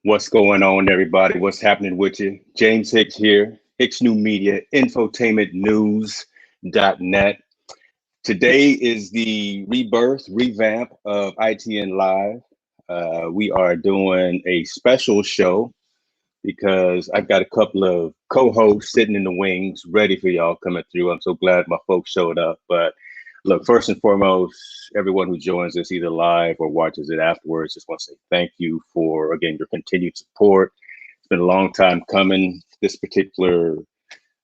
What's going on, everybody? What's happening with you? James Hicks here, Hicks New Media, infotainmentnews.net. Today is the revamp of ITNLive. We are doing a special show because I've got a couple of co-hosts sitting in the wings ready for y'all coming through. I'm so glad my folks showed up. But look, first and foremost, everyone who joins us either live or watches it afterwards, just want to say thank you for, again, your continued support. It's been a long time coming. This particular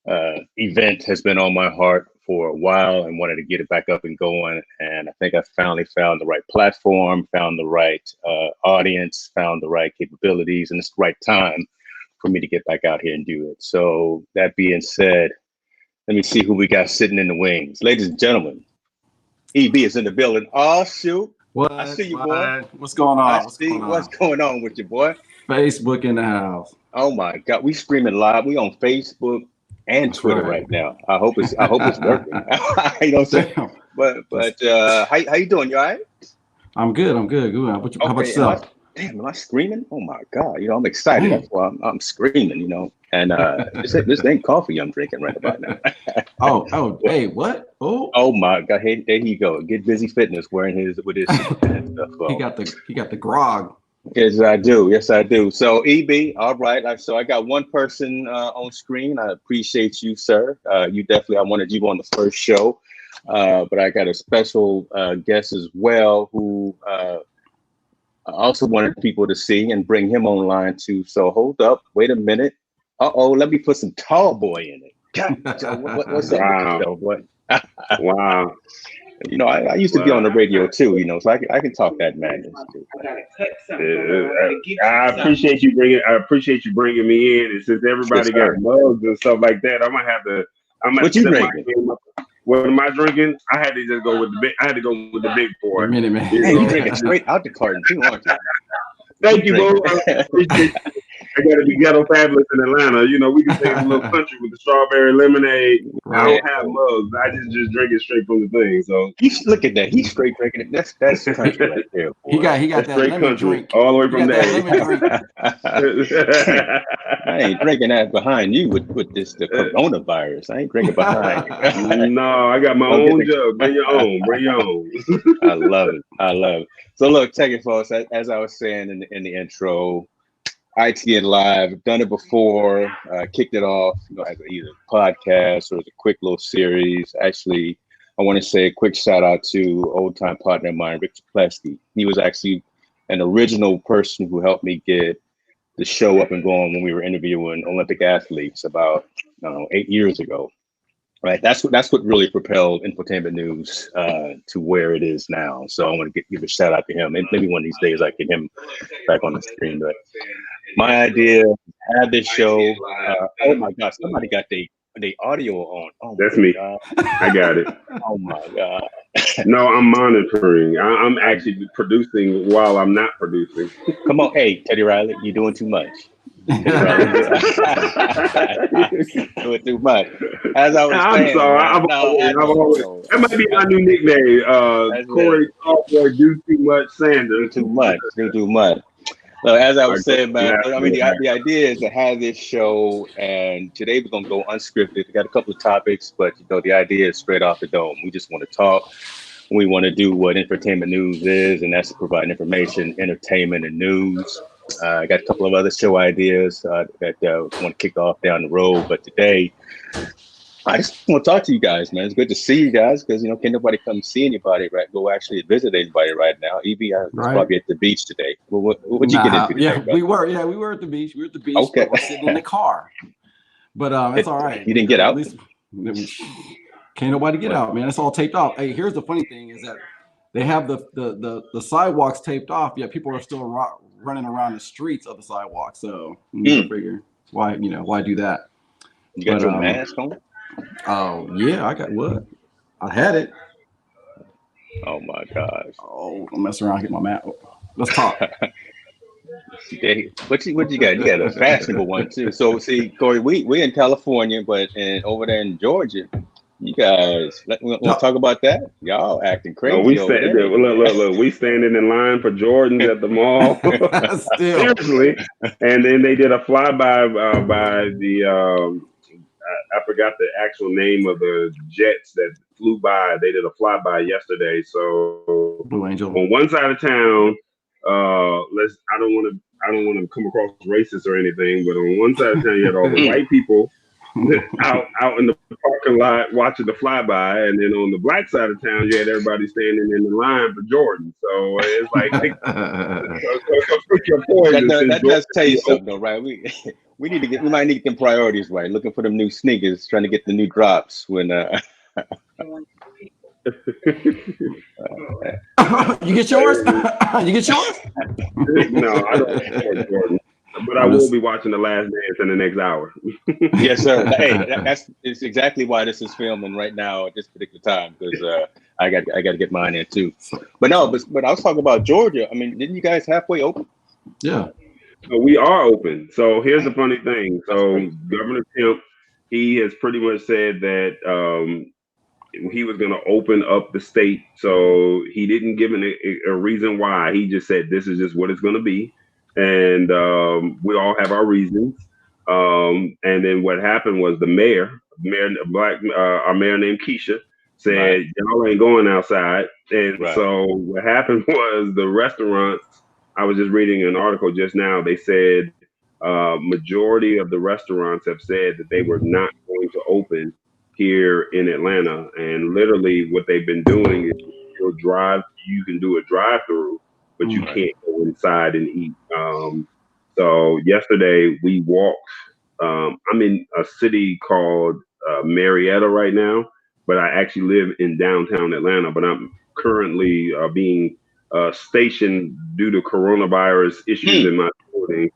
event has been on my heart for a while and wanted to get it back up and going. And I think I finally found the right platform, found the right audience, found the right capabilities, and it's the right time for me to get back out here and do it. So that being said, let me see who we got sitting in the wings. Ladies and gentlemen, EB is in the building. Oh, shoot. What? I see you, boy. What's going on? What's going on with you, boy? Facebook in the house. Oh my God, we streaming live. We on Facebook and Twitter right now. I hope it's working. You know what I'm saying? But how you doing? You all right? I'm good. Good. How about yourself? Am I screaming? Oh my God! You know, I'm excited. That's why I'm screaming. You know, and this ain't coffee I'm drinking right about now. Hey, what? Oh my God! Hey, there you go. Get Busy Fitness wearing his stuff. He got the grog. Yes, I do. So EB, all right. So I got one person on screen. I appreciate you, sir. I wanted you on the first show, but I got a special guest as well who I also wanted people to see and bring him online too. So hold up, wait a minute. Let me put some tall boy in it. God, what's up, tall boy? Wow. You know, I used to be on the radio too, you know, so I can talk that madness too. I appreciate you bringing me in. And since everybody got mugs and stuff like that, I'm gonna have to. What you drinking? What am I drinking? I had to just go with the big. I had to go with the big boy. Minute, man. Hey, you drinking straight out the carton too, aren't you? Thank you, bro. I got to be ghetto fabulous in Atlanta. You know, we can take a little country with the strawberry lemonade. Right. I don't have mugs. I just drink it straight from the thing. So look at that. He's straight drinking it. That's country right there. Boy. He got that lemon drink all the way from there. I ain't drinking that behind you with the coronavirus. I ain't drinking behind you. No, I got my own jug. Bring your own. I love it. So look, take it, folks. As I was saying in the intro, ITNLive, done it before, kicked it off, you know, as either a podcast or as a quick little series. Actually, I want to say a quick shout out to old time partner of mine, Rick Plesky. He was actually an original person who helped me get the show up and going when we were interviewing Olympic athletes about 8 years ago. Right, that's what really propelled infotainment news to where it is now. So I want to give a shout out to him. Maybe one of these days I get him back on the screen. But my idea had this show. Oh my God, somebody got the audio on. Oh, that's me. God. I got it. Oh my God. No, I'm monitoring. I'm actually producing while I'm not producing. Come on, hey Teddy Riley, you're doing too much. Doing too much. As I was saying, I'm sorry. That might be my new nickname. Corey Cowboy do too much. Sanders do too much. So as I was saying, man, I mean the idea is to have this show, and today we're gonna go unscripted. We got a couple of topics, but you know the idea is straight off the dome. We just want to talk. We want to do what infotainment news is, and that's to provide information, entertainment, and news. I got a couple of other show ideas that I want to kick off down the road. But today, I just want to talk to you guys, man. It's good to see you guys because, you know, can't nobody come see anybody, right? Go actually visit anybody right now. EB, I was probably at the beach today. What'd you get into today? Yeah, we were at the beach. We were at the beach. Okay. We're sitting in the car. But it's all right. You didn't get out? Can't nobody get out, man. It's all taped off. Hey, here's the funny thing is that they have the sidewalks taped off, yet people are still running around the streets of the sidewalk. So you figure why do that? You got your mask on? Oh yeah, I got what? I had it. Oh my gosh. Oh, don't mess around, get my mask. Let's talk. What you got? You got a fashionable one too. So see, Corey, we in California, but over there in Georgia, you guys want to talk about that? Y'all acting crazy. Look, we standing in line for Jordans at the mall. Seriously. And then they did a flyby by the I forgot the actual name of the jets that flew by. They did a flyby yesterday. So Blue Angel. On one side of town, I don't want to come across racist or anything, but on one side of town you had all the white people out in the parking lot watching the flyby, and then on the black side of town you had everybody standing in the line for Jordan. So it's like that does tell you something though, right? We might need to get them priorities right. Looking for them new sneakers, trying to get the new drops when You get yours? You get yours? No, I don't support Jordan. But I will be watching The Last Dance in the next hour. Yes, sir. Hey, it's exactly why this is filming right now at this particular time, because I got to get mine in too. But I was talking about Georgia. I mean, didn't you guys halfway open? Yeah. So we are open. So here's the funny thing. So Governor Kemp, he has pretty much said that he was going to open up the state. So he didn't give a reason why. He just said this is just what it's going to be. And we all have our reasons. And then what happened was our mayor named Keisha said, y'all ain't going outside. And so what happened was the restaurants, I was just reading an article just now. They said majority of the restaurants have said that they were not going to open here in Atlanta. And literally what they've been doing is you can do a drive-through, but you can't go inside and eat. So yesterday we walked. I'm in a city called Marietta right now, but I actually live in downtown Atlanta. But I'm currently being stationed due to coronavirus issues in my building.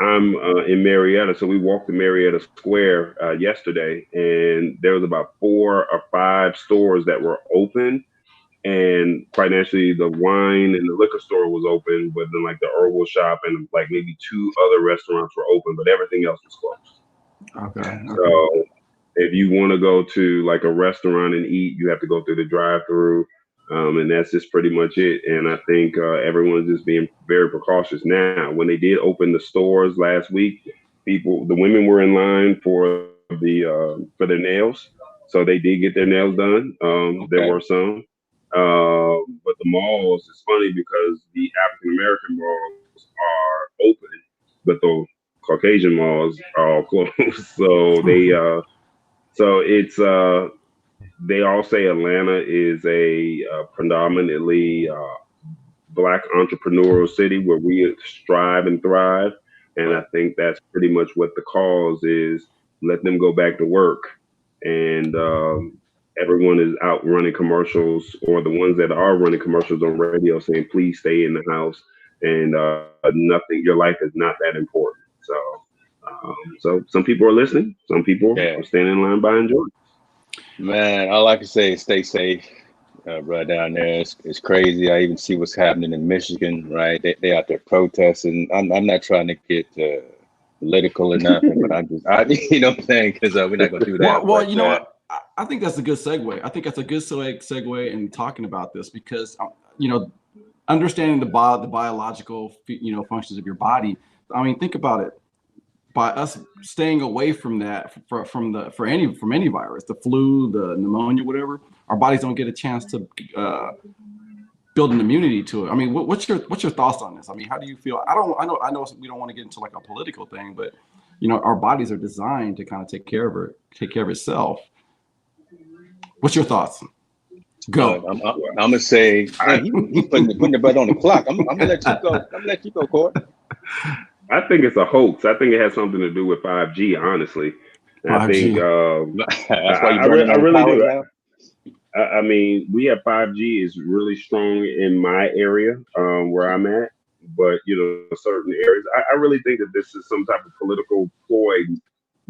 I'm in Marietta, so we walked to Marietta Square yesterday, and there was about 4 or 5 stores that were open. And financially, the wine and the liquor store was open, but then like the herbal shop and like maybe 2 other restaurants were open, but everything else was closed. Okay. So if you want to go to like a restaurant and eat, you have to go through the drive-through, and that's just pretty much it. And I think everyone's just being very precautious now. When they did open the stores last week, the women were in line for their nails, so they did get their nails done. There were some. But the malls, it's funny because the African American malls are open, but the Caucasian malls are all closed. So they all say Atlanta is a predominantly Black entrepreneurial city where we strive and thrive. And I think that's pretty much what the cause is. Let them go back to work. And everyone is out running commercials, or the ones that are running commercials on radio saying, please stay in the house, and your life is not that important. So some people are listening, some people are standing in line buying Jordan. Man, all I can say is stay safe, right down there. It's crazy. I even see what's happening in Michigan, right? They out there protesting. I'm not trying to get political or nothing, but you know what I'm saying? Because we're not going to do that. Well, you know what? I think that's a good segue. I think that's a good segue in talking about this, because understanding the biological functions of your body. I mean, think about it. By us staying away from that, from any virus, the flu, the pneumonia, whatever, our bodies don't get a chance to build an immunity to it. I mean, what's your thoughts on this? I mean, how do you feel? I know we don't want to get into like a political thing, but our bodies are designed to kind of take care of itself. What's your thoughts? Go. I'm gonna say he's putting the butt on the clock. I'm gonna let you go. I'm gonna let you go, Court. I think it's a hoax. I think it has something to do with 5G. Honestly, 5G. I think that's why I really do. I mean, we have 5G is really strong in my area where I'm at, but certain areas, I really think that this is some type of political ploy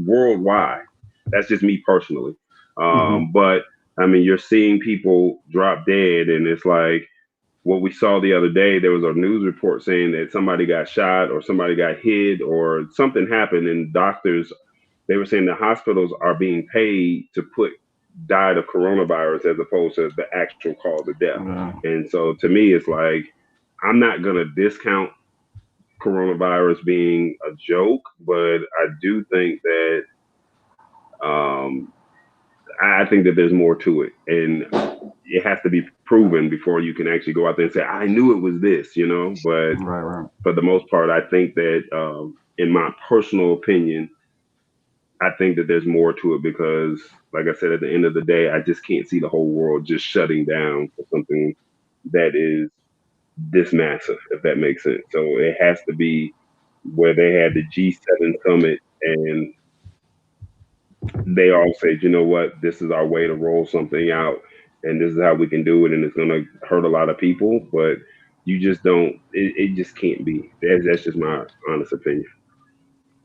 worldwide. That's just me personally. But I mean, you're seeing people drop dead, and it's like what we saw the other day. There was a news report saying that somebody got shot or somebody got hit or something happened, and doctors, they were saying the hospitals are being paid to put died of coronavirus as opposed to the actual cause of death. And so to me, it's like, I'm not going to discount coronavirus being a joke, but I do think that I think that there's more to it, and it has to be proven before you can actually go out there and say, I knew it was this, but for the most part, I think that in my personal opinion, I think that there's more to it because, like I said, at the end of the day, I just can't see the whole world just shutting down for something that is this massive, if that makes sense. So it has to be where they had the G7 summit and they all said, you know what, this is our way to roll something out and this is how we can do it. And it's going to hurt a lot of people, but you just don't, it just can't be. That's just my honest opinion.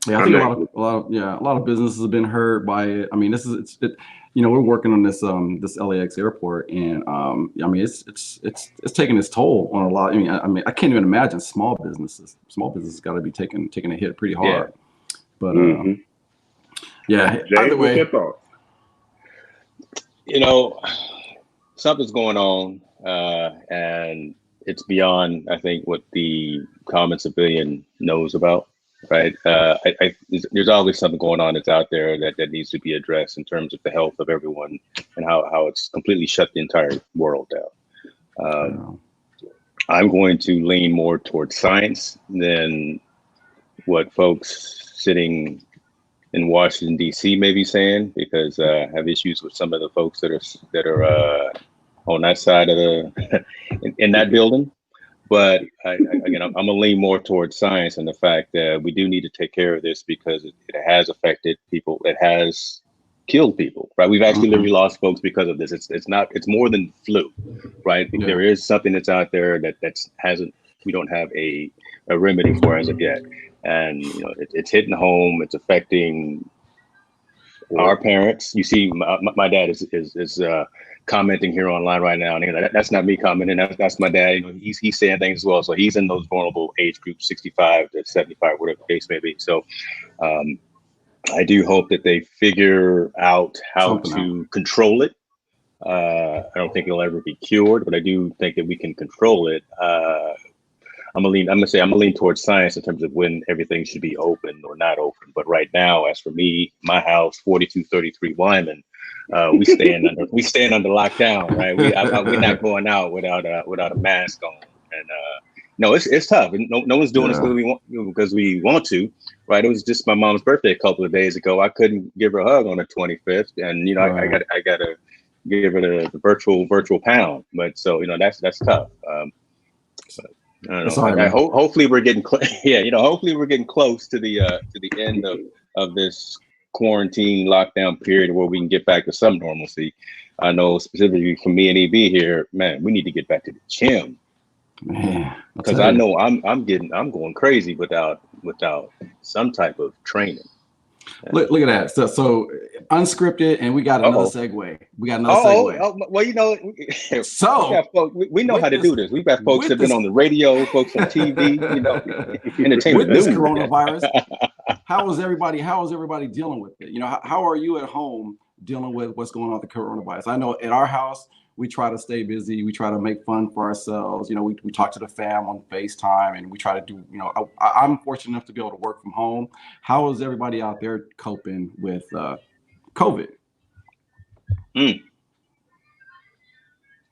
Yeah, I think a lot of businesses have been hurt by it. I mean, we're working on this LAX airport, and I mean, it's taking its toll on a lot. I mean, I can't even imagine small businesses. Small businesses got to be taking a hit pretty hard. Yeah. But yeah, James, either way, what's your thoughts? Something's going on, and it's beyond, I think, what the common civilian knows about. Right. There's always something going on that's out there that needs to be addressed in terms of the health of everyone and how it's completely shut the entire world down. I'm going to lean more towards science than what folks sitting in Washington, D.C. may be saying, because I have issues with some of the folks that are on that side of in that building. But again, I'm gonna lean more towards science and the fact that we do need to take care of this because it has affected people. It has killed people, right? We've actually literally lost folks because of this. It's more than flu, right? Yeah. There is something that's out there we don't have a remedy for as of yet. And it's hitting home. It's affecting our parents. You see, my dad is commenting here online right now, and that's not me commenting. That's my dad. He's saying things as well. So he's in those vulnerable age groups, 65 to 75, whatever the case may be. So I do hope that they figure out how to control it. I don't think it'll ever be cured, but I do think that we can control it. I'm gonna lean towards science in terms of when everything should be open or not open. But right now, as for me, my house, 4233 Wyman, we stand under lockdown, right? We're not going out without a mask on, and no, it's tough. No one's doing this because we want to, right? It was just my mom's birthday a couple of days ago. I couldn't give her a hug on the 25th, and I got to give her the virtual pound. But so that's tough. I don't know. Hopefully we're getting hopefully we're getting close to the end of this quarantine lockdown period where we can get back to some normalcy. I know specifically for me and EB here, man, we need to get back to the gym. Man, because I know I'm going crazy without some type of training. Look at that. So unscripted, and we got another segue. We got another segue. Well, so we know how to do this. We've got folks that have been on the radio, folks on TV, entertainment. With this coronavirus, how is everybody dealing with it? How are you at home dealing with what's going on with the coronavirus? I know at our house, we try to stay busy. We try to make fun for ourselves. We talk to the fam on FaceTime, and we try to do, I'm fortunate enough to be able to work from home. How is everybody out there coping with COVID?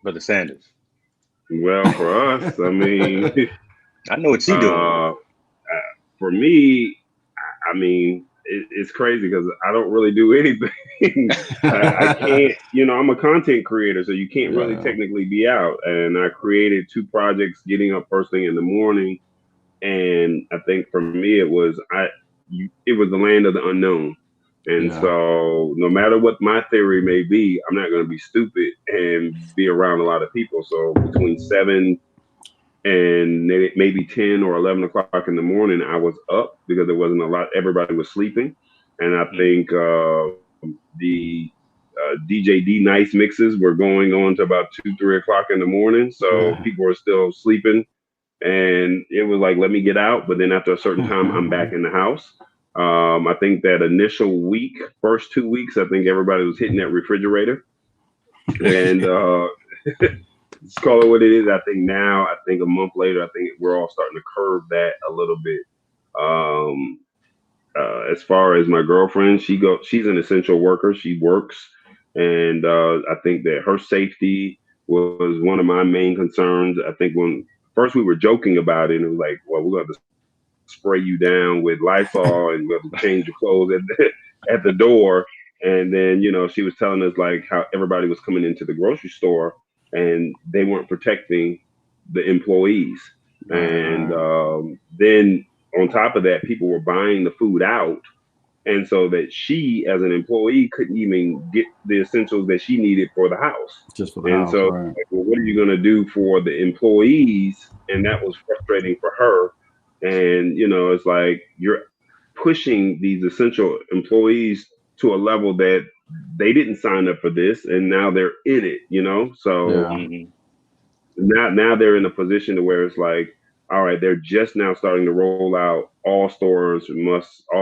Brother Sanders. Well, for us, I mean, I know what you're doing. For me, I mean, it's crazy because I don't really do anything. I can't, I'm a content creator, so you can't really technically be out. And I created 2 projects getting up first thing in the morning. And I think for me, it was the land of the unknown. And so no matter what my theory may be, I'm not going to be stupid and be around a lot of people. So between 7 and maybe 10 or 11 o'clock in the morning, I was up because there wasn't a lot. Everybody was sleeping. And I think the DJ D Nice mixes were going on to about 2, 3 o'clock in the morning. So people were still sleeping. And it was like, let me get out. But then after a certain time, I'm back in the house. I think that initial week, first 2 weeks, I think everybody was hitting that refrigerator. And let's call it what it is. I think now, a month later, I think we're all starting to curb that a little bit. As far as my girlfriend, she's an essential worker. She works. And I think that her safety was one of my main concerns. I think when first we were joking about it, and it was like, well, we're going to spray you down with Lysol and we have to change your clothes at the door. And then, she was telling us like how everybody was coming into the grocery store and they weren't protecting the employees. And then on top of that, people were buying the food out. And so that she, as an employee, couldn't even get the essentials that she needed for the house. Just for the house, so, right. like, well, what are you going to do for the employees? And that was frustrating for her. And, it's like you're pushing these essential employees to a level that they didn't sign up for this. And now they're in it, So now they're in a position to where it's like, all right, they're just now starting to roll out all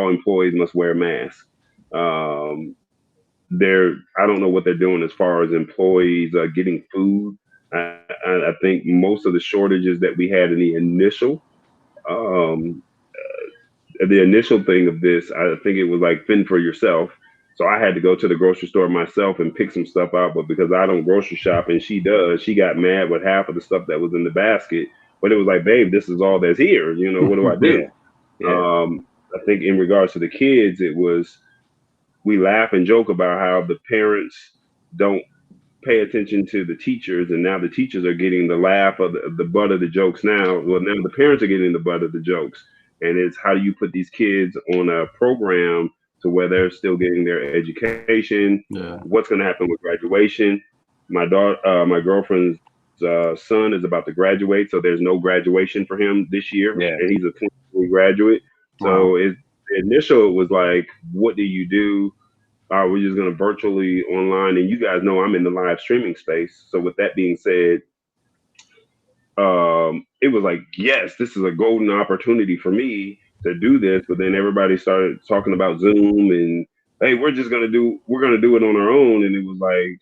employees must wear masks. I don't know what they're doing as far as employees getting food. I think most of the shortages that we had in the initial thing of this, I think it was like fend for yourself. So I had to go to the grocery store myself and pick some stuff out. But because I don't grocery shop and she does, she got mad with half of the stuff that was in the basket. But it was like, babe, this is all that's here. What do I do? I think in regards to the kids, we laugh and joke about how the parents don't pay attention to the teachers. And now the teachers are getting the laugh of the butt of the jokes now. Well, now the parents are getting the butt of the jokes. And it's how do you put these kids on a program to where they're still getting their education? What's going to happen with graduation? My girlfriend's son is about to graduate, so there's no graduation for him this year, and he's a 2020 graduate. So the initial was like, what do you do? We're just going to virtually online, and you guys know I'm in the live streaming space. So with that being said, it was like, yes, this is a golden opportunity for me to do this. But then everybody started talking about Zoom and, hey, we're going to do it on our own. And it was like,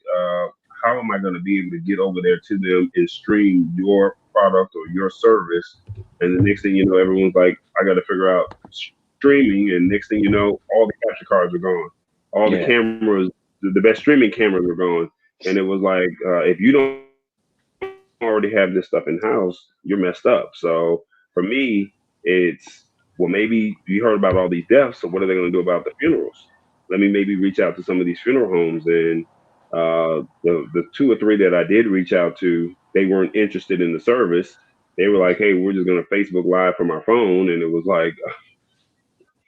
how am I going to be able to get over there to them and stream your product or your service? And the next thing you know, everyone's like, I got to figure out streaming. And next thing you know, all the capture cards are gone. All the cameras, the best streaming cameras are gone. And it was like, if you don't already have this stuff in house, you're messed up. So for me, it's, well, maybe you heard about all these deaths. So what are they going to do about the funerals? Let me maybe reach out to some of these funeral homes. And the 2 or 3 that I did reach out to, they weren't interested in the service. They were like, hey, we're just going to Facebook Live from our phone. And it was like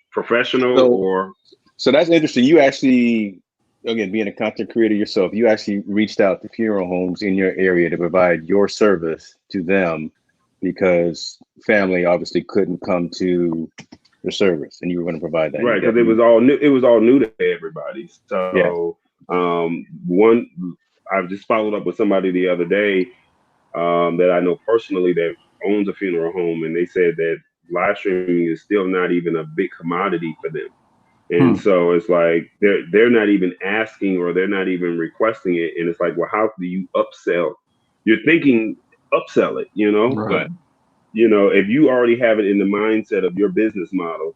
professional So that's interesting. You actually, again, being a content creator yourself, you actually reached out to funeral homes in your area to provide your service to them because family obviously couldn't come to your service, and you were going to provide that. Right, because it was all new. It was all new to everybody. So, I just followed up with somebody the other day that I know personally that owns a funeral home, and they said that live streaming is still not even a big commodity for them. And so it's like they're not even asking or they're not even requesting it. And it's like, well, how do you upsell? You're thinking upsell it, Right. But if you already have it in the mindset of your business model,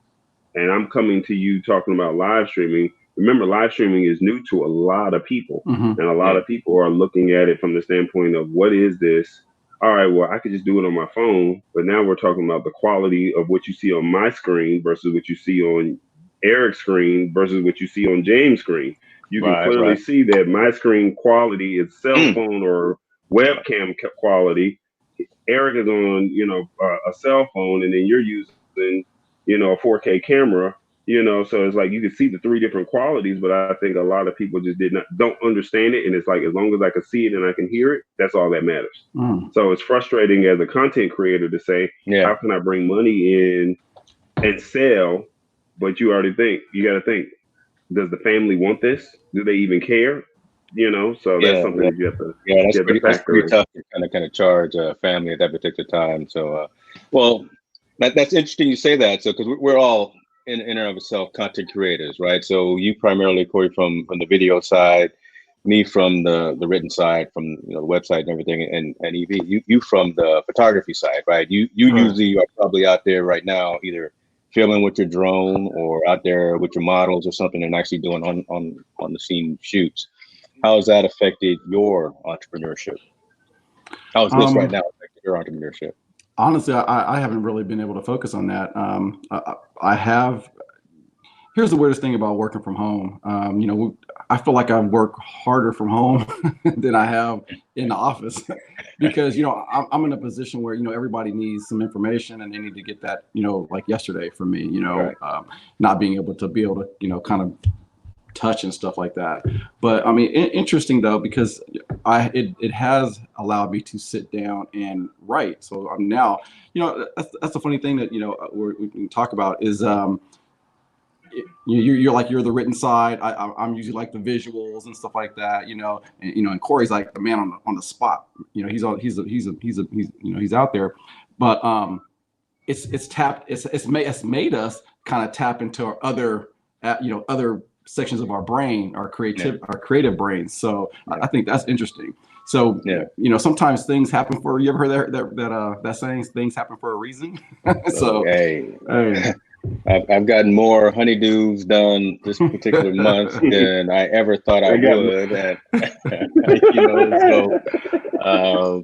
and I'm coming to you talking about live streaming, remember live streaming is new to a lot of people, and a lot of people are looking at it from the standpoint of what is this? All right, well, I could just do it on my phone, but now we're talking about the quality of what you see on my screen versus what you see on Eric's screen versus what you see on James' screen. You can clearly see that my screen quality is cell phone or webcam quality. Eric is on, a cell phone, and then you're using, a 4K camera. You know, so it's like you can see the three different qualities, but I think a lot of people just don't understand it. And it's like, as long as I can see it and I can hear it, that's all that matters. So it's frustrating as a content creator to say, how can I bring money in and sell? But you got to think, does the family want this? Do they even care? You know, so that's something that you have to that's pretty tough to kind of charge a family at that particular time. So, that's interesting you say that. So, because we're all in and of itself content creators, right? So you primarily, Corey, from the video side, me from the written side, from the website and everything, and EV, you from the photography side, right? You usually are probably out there right now, either filming with your drone or out there with your models or something, and actually doing on the scene shoots. How has that affected your entrepreneurship? How is this right now affecting your entrepreneurship? Honestly, I haven't really been able to focus on that. Here's the weirdest thing about working from home. I feel like I work harder from home than I have in the office because, I'm in a position where, everybody needs some information and they need to get that, like yesterday for me, not being able to, kind of touch and stuff like that. But I mean, interesting though, because it has allowed me to sit down and write. So I'm now, that's the funny thing that, we can talk about is, you're the written side. I'm usually like the visuals and stuff like that, and Corey's like the man on the spot. He's out there, but it's made us kind of tap into our other sections of our brain, our creative brains. So I think that's interesting. So sometimes things happen for you. Ever heard that saying? Things happen for a reason. So hey. I've gotten more honeydews done this particular month than I ever thought I would.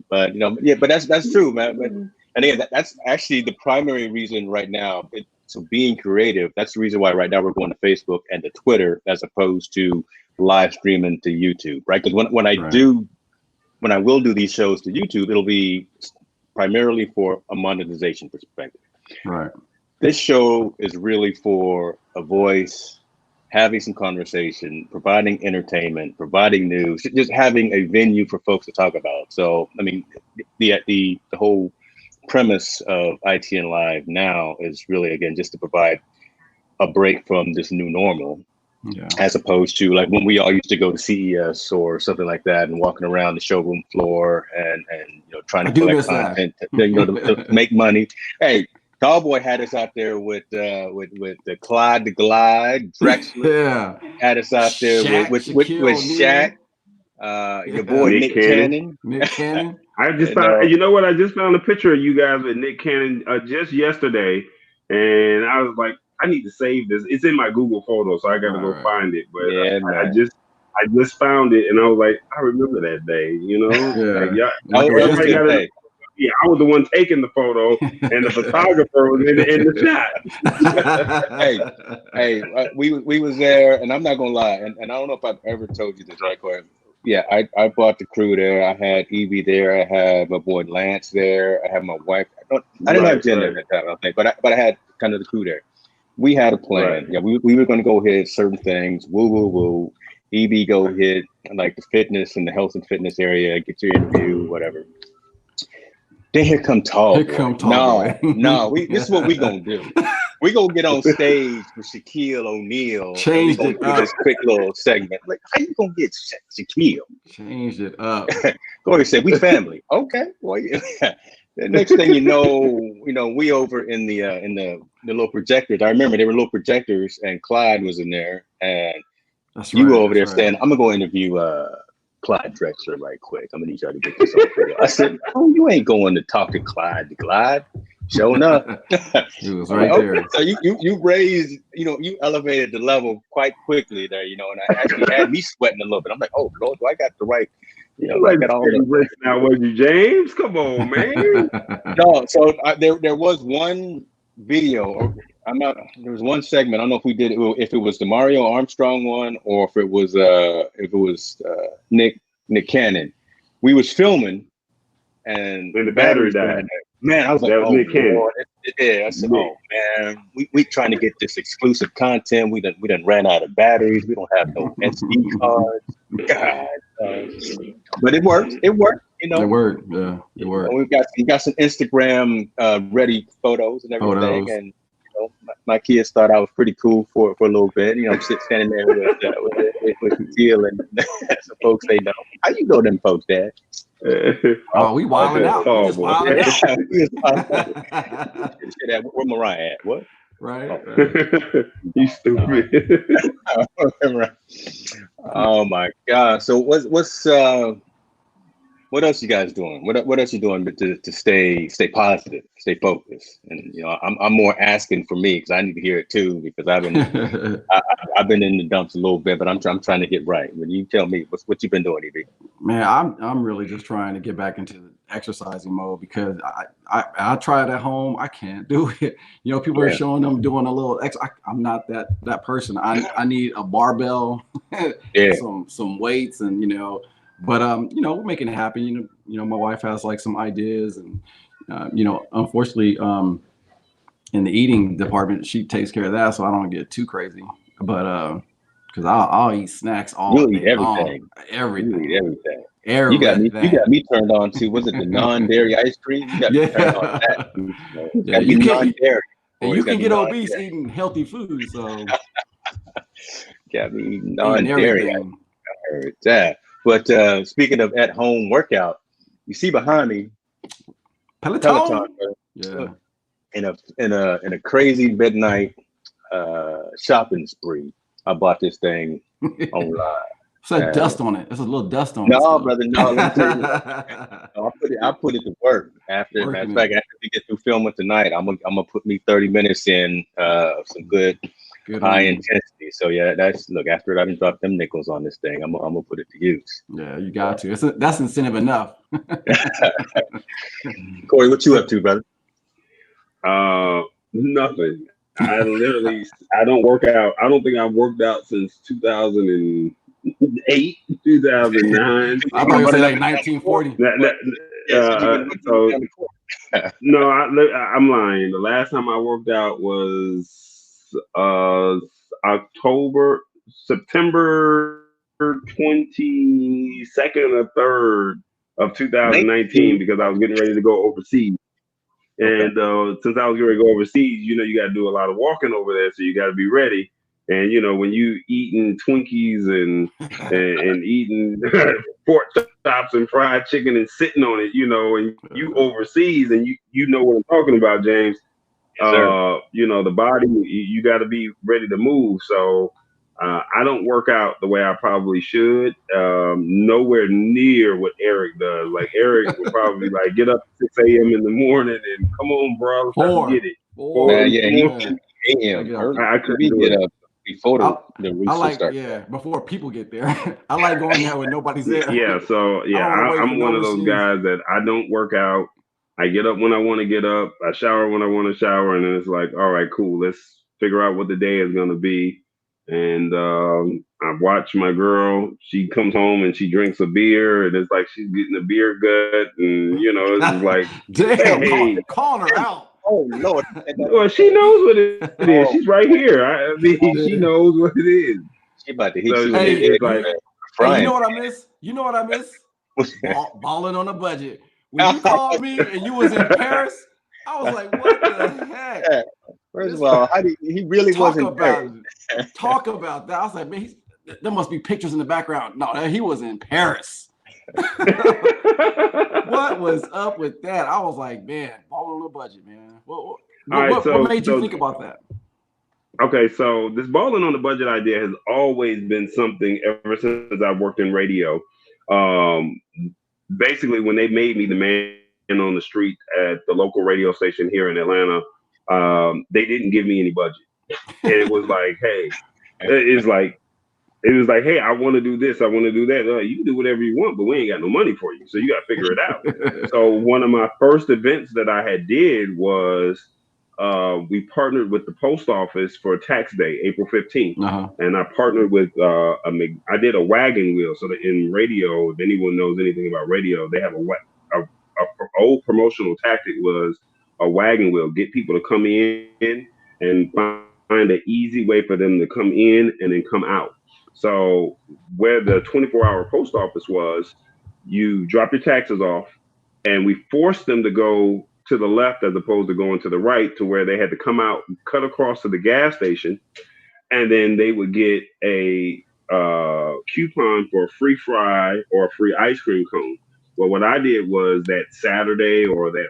But that's true, man. But and again, that's actually the primary reason right now. So being creative, that's the reason why right now we're going to Facebook and to Twitter as opposed to live streaming to YouTube, right? Because when I will do these shows to YouTube, it'll be primarily for a monetization perspective. Right. This show is really for a voice, having some conversation, providing entertainment, providing news, just having a venue for folks to talk about. So, I mean, the whole premise of ITNLive now is really, again, just to provide a break from this new normal, as opposed to like when we all used to go to CES or something like that and walking around the showroom floor and trying to collect content, to make money. Hey, Cowboy had us out there with the Clyde the Glide, Drexler had us out there with Shaq, your boy Nick Cannon. Nick Cannon. I just found, I just found a picture of you guys with Nick Cannon just yesterday, and I was like, I need to save this. It's in my Google photos, so I got to go find it. But I just found it, and I was like, I remember that day. I was the one taking the photo, and the photographer was in the shot. We was there, and I'm not gonna lie, and I don't know if I've ever told you this, right, Corey? Yeah, I brought the crew there. I had Evie there. I had my boy Lance there. I had my wife. I didn't have Jen there at that time, I don't think, but I had kind of the crew there. We had a plan. Right. Yeah, we were going to go hit certain things. Woo. Evie go hit like the fitness and the health and fitness area. Get your interview, whatever. Then here come Tall. No. This is what we gonna do. We gonna get on stage with Shaquille O'Neal. Changed it up. This quick little segment. Like, how you gonna get Shaquille? Changed it up. Corey said, "We family." Okay. Well, yeah. The next thing you know, we over in the little projectors. I remember there were little projectors, and Clyde was in there, and you were over there saying, "I'm gonna go interview Clyde Drexler right quick. I'm gonna need y'all to get this on video." I said, "Oh, you ain't going to talk to Clyde. The Clyde, showing up." He was right there. So you raised, you elevated the level quite quickly there, and I actually had me sweating a little bit. I'm like, oh Lord, do I got the right? I got all the now, was you James? Come on, man. No, so there was one video. There was one segment. I don't know if we did it, if it was the Mario Armstrong one or if it was Nick Cannon. We was filming and the battery died. Man, I was like, that was Nick Cannon. Yeah, I said, oh man, we trying to get this exclusive content. We done ran out of batteries. We don't have no SD cards. God, but it worked. It worked. You know, it worked. Yeah, it worked. We got some Instagram ready photos and everything, and you know, my kids thought I was pretty cool for a little bit. You know, I'm standing there with Teal and some folks they know. How you know them folks, Dad? Oh, we wilding out. We just wilding out. Where Mariah at? What? Right. You stupid. Oh my God. So what else you guys doing? What else you doing to stay positive, stay focused? And you know, I'm more asking for me because I need to hear it too, because I've been in the dumps a little bit, but I'm trying to get right. When you tell me what you've been doing, EB? Man, I'm really just trying to get back into the exercising mode because I try it at home. I can't do it. You know, people are showing them doing a little I'm not that person. I need a barbell, some weights, and you know. But you know, we're making it happen. You know, my wife has like some ideas, and you know, unfortunately, in the eating department, she takes care of that, so I don't get too crazy. But because I'll eat snacks all day long. Everything. You got me turned on to, was it the non-dairy ice cream? You got me turned on that. Yeah, you can non-dairy. And you can get obese eating healthy food. So got me non-dairy. I heard that. But speaking of at-home workout, you see behind me, Peloton. Yeah. In a crazy midnight shopping spree, I bought this thing online. It's like dust on it. There's a little dust on it. No, brother, no. Let me tell you, I put it to work. After we get through filming tonight, I'm gonna put me 30 minutes in some good high intensity. So yeah, after I done dropped them nickels on this thing, I'm gonna put it to use. Yeah, you got to. That's incentive enough. Corey, what you up to, brother? Nothing. I don't work out. I don't think I've worked out since 2008, 2009. I thought you said like 1940. No, I'm lying. The last time I worked out was September 22nd or 3rd of 2019 because I was getting ready to go overseas. And since I was getting ready to go overseas, you know, you got to do a lot of walking over there, so you got to be ready. And you know, when you eating Twinkies and eating pork chops and fried chicken and sitting on it, you know, and you overseas, and you know what I'm talking about, James. You know, the body, you got to be ready to move. So I don't work out the way I probably should. Nowhere near what Eric does. Like Eric would probably like get up at 6 a.m. in the morning and come on, bro, let's get it. I couldn't get up before the rooster starts. Yeah, before people get there. I like going there when nobody's there. Yeah, so yeah, I'm one of those guys that I don't work out. I get up when I want to get up. I shower when I want to shower, and then it's like, all right, cool. Let's figure out what the day is going to be. And I watch my girl. She comes home and she drinks a beer, and it's like she's getting a beer gut, and you know, it's like, damn, calling her out. Oh Lord! Well, she knows what it is. She's right here. I mean, she knows what it is. She about to hit you. You know what I miss? You know what I miss? Balling on a budget. When you called me and you was in Paris, I was like, what the heck? First of all, he really wasn't in Paris. Talk about that. I was like, man, there must be pictures in the background. No, he was in Paris. What was up with that? I was like, man, balling on a budget, man. What made you think about that? Okay, so this balling on the budget idea has always been something ever since I worked in radio. Basically, when they made me the man on the street at the local radio station here in Atlanta, they didn't give me any budget. And it was like, hey, hey, I want to do this, I want to do that. You can do whatever you want, but we ain't got no money for you, so you got to figure it out. So one of my first events that I did was we partnered with the post office for tax day, April 15th. And I partnered with I did a wagon wheel. So that in radio, if anyone knows anything about radio, they have a old promotional tactic was a wagon wheel, get people to come in and find an easy way for them to come in and then come out. So where the 24-hour post office was, you drop your taxes off, and we forced them to go to the left as opposed to going to the right, to where they had to come out, cut across to the gas station, and then they would get a coupon for a free fry or a free ice cream cone. Well, what I did was that Saturday or that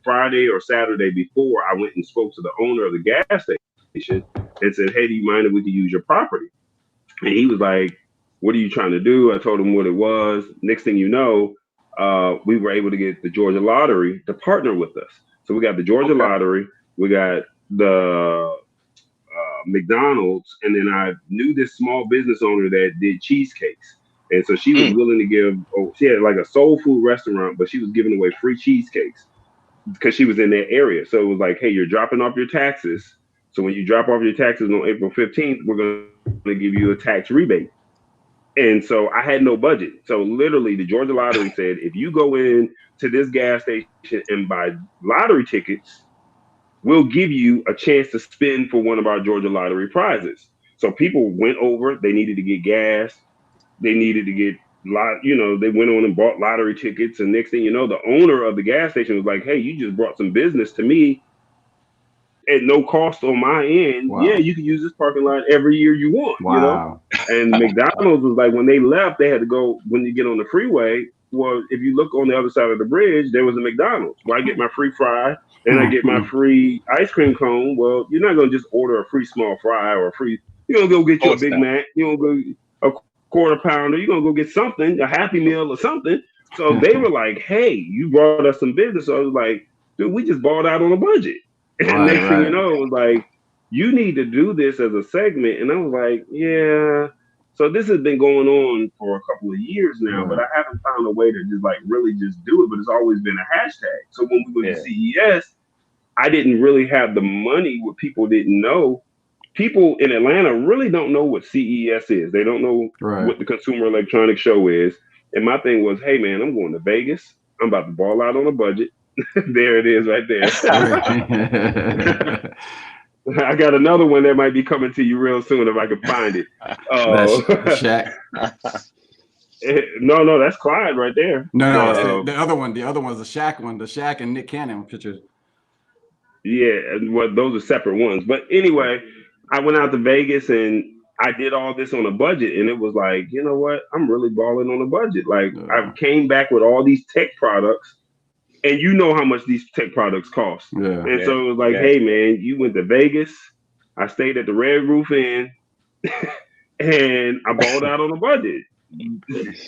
Friday or Saturday before, I went and spoke to the owner of the gas station and said, "Hey, do you mind if we could use your property?" And he was like, "What are you trying to do?" I told him what it was. Next thing you know, we were able to get the Georgia Lottery to partner with us. So we got the Georgia Lottery, we got the McDonald's, and then I knew this small business owner that did cheesecakes. And so she was willing to give, she had like a soul food restaurant, but she was giving away free cheesecakes because she was in that area. So it was like, hey, you're dropping off your taxes. So when you drop off your taxes on April 15th, we're going to give you a tax rebate. And so I had no budget. So literally the Georgia Lottery said, if you go in to this gas station and buy lottery tickets, we'll give you a chance to spin for one of our Georgia Lottery prizes. So people went over, they needed to get gas. They needed to get they went on and bought lottery tickets. And next thing you know, the owner of the gas station was like, hey, you just brought some business to me at no cost on my end. Wow. Yeah, you can use this parking lot every year you want. Wow. And McDonald's was like, when they left, they had to go, when you get on the freeway, well, if you look on the other side of the bridge, there was a McDonald's where I get my free fry and I get my free ice cream cone. Well, you're not going to just order a free small fry or a free, you're going to go get your Big Mac. You're going to go a quarter pounder. You're going to go get something, a Happy Meal or something. So they were like, hey, you brought us some business. So I was like, dude, we just balled out on a budget. And next thing you know, it was like, you need to do this as a segment. And I was like, yeah. So this has been going on for a couple of years now, but I haven't found a way to just like really just do it. But it's always been a hashtag. So when we went to CES, I didn't really have the money what people didn't know. People in Atlanta really don't know what CES is. They don't know what the Consumer Electronics Show is. And my thing was, hey, man, I'm going to Vegas. I'm about to ball out on a budget. There it is right there. I got another one that might be coming to you real soon if I can find it. Shaq. No, that's Clyde right there. No, the other one. The other one's the Shaq one. The Shaq and Nick Cannon pictures. Yeah, well, those are separate ones. But anyway, I went out to Vegas and I did all this on a budget, and it was like, you know what? I'm really balling on a budget. Like I came back with all these tech products, and you know how much these tech products cost. So it was like, hey man, you went to Vegas. I stayed at the Red Roof Inn, and I balled out on a budget.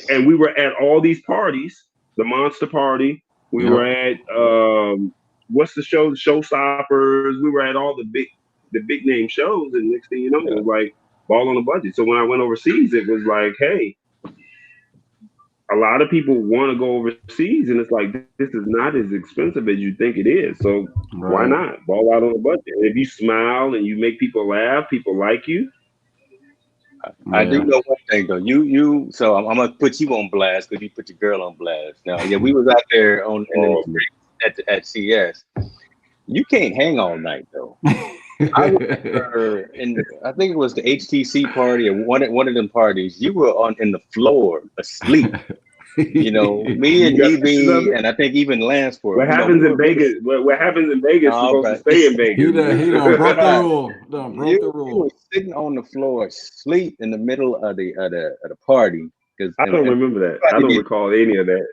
And we were at all these parties, the Monster Party. We were at what's the show? The Showstoppers. We were at all the big name shows, and next thing you know, it was like ball on a budget. So when I went overseas, it was like, hey, a lot of people want to go overseas, and it's like, this is not as expensive as you think it is. So why not ball out on a budget? And if you smile and you make people laugh, people like you. I do know one thing though. You so I'm gonna put you on blast because you put your girl on blast. Now, we was out there at CES. You can't hang all night though. I remember I think it was the HTC party or one of them parties. You were in the floor asleep. You know, me and DB, and I think even Lance for what happens in Vegas. What happens in Vegas is supposed to stay in Vegas. He done broke the rule. You were sitting on the floor, asleep in the middle of the party. I don't remember that. I don't recall any of that.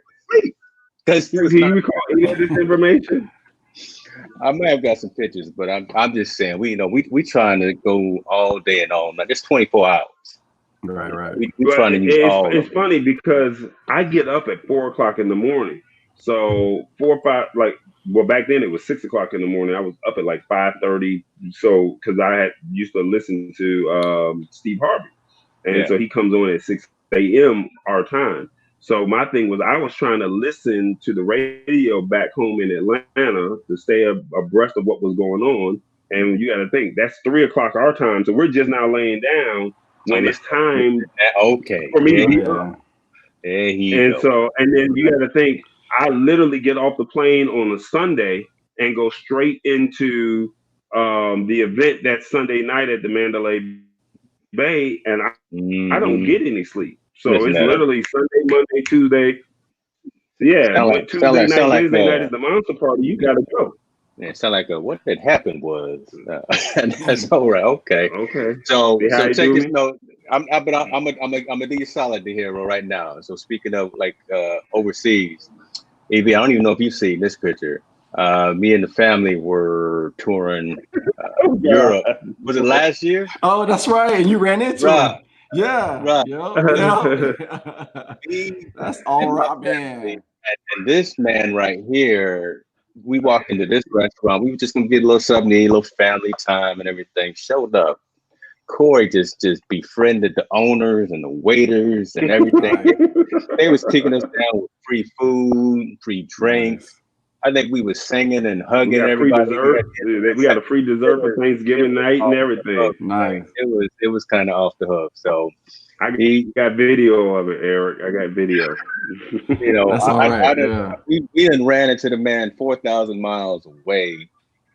Because do you recall any of this information? I might have got some pictures, but I'm just saying we trying to go all day and all night. It's 24 hours. Right. We trying to use all. It's funny because I get up at 4:00 in the morning. So 4 or 5, back then it was 6 o'clock in the morning. I was up at like 5:30. So because I used to listen to Steve Harvey, and so he comes on at 6 a.m. our time. So my thing was I was trying to listen to the radio back home in Atlanta to stay abreast of what was going on. And you got to think that's 3 o'clock our time. So we're just now laying down when it's time for me to be up. And then you got to think, I literally get off the plane on a Sunday and go straight into the event that Sunday night at the Mandalay Bay, and I don't get any sleep. So it's literally Sunday, Monday, Tuesday. Yeah, Tuesday night, Wednesday night is the monster party. You got to go. It sound like what had happened was, and that's all right. Okay. So take this note. I'm gonna do you solid here right now. So speaking of like overseas, AV, I don't even know if you've seen this picture. Me and the family were touring Europe. Was it last year? Oh, that's right. And you ran into him. Yeah. Right. Yeah. That's all right, man. And this man right here, we walked into this restaurant. We were just gonna get a little something, a little family time and everything. Showed up. Corey just befriended the owners and the waiters and everything. They was kicking us down with free food, free drinks. I think we was singing and hugging everybody. We got a free dessert for Thanksgiving night and everything. Nice. It was kind of off the hook. So I got video of it, Eric. I got video. You know, we done ran into the man 4,000 miles away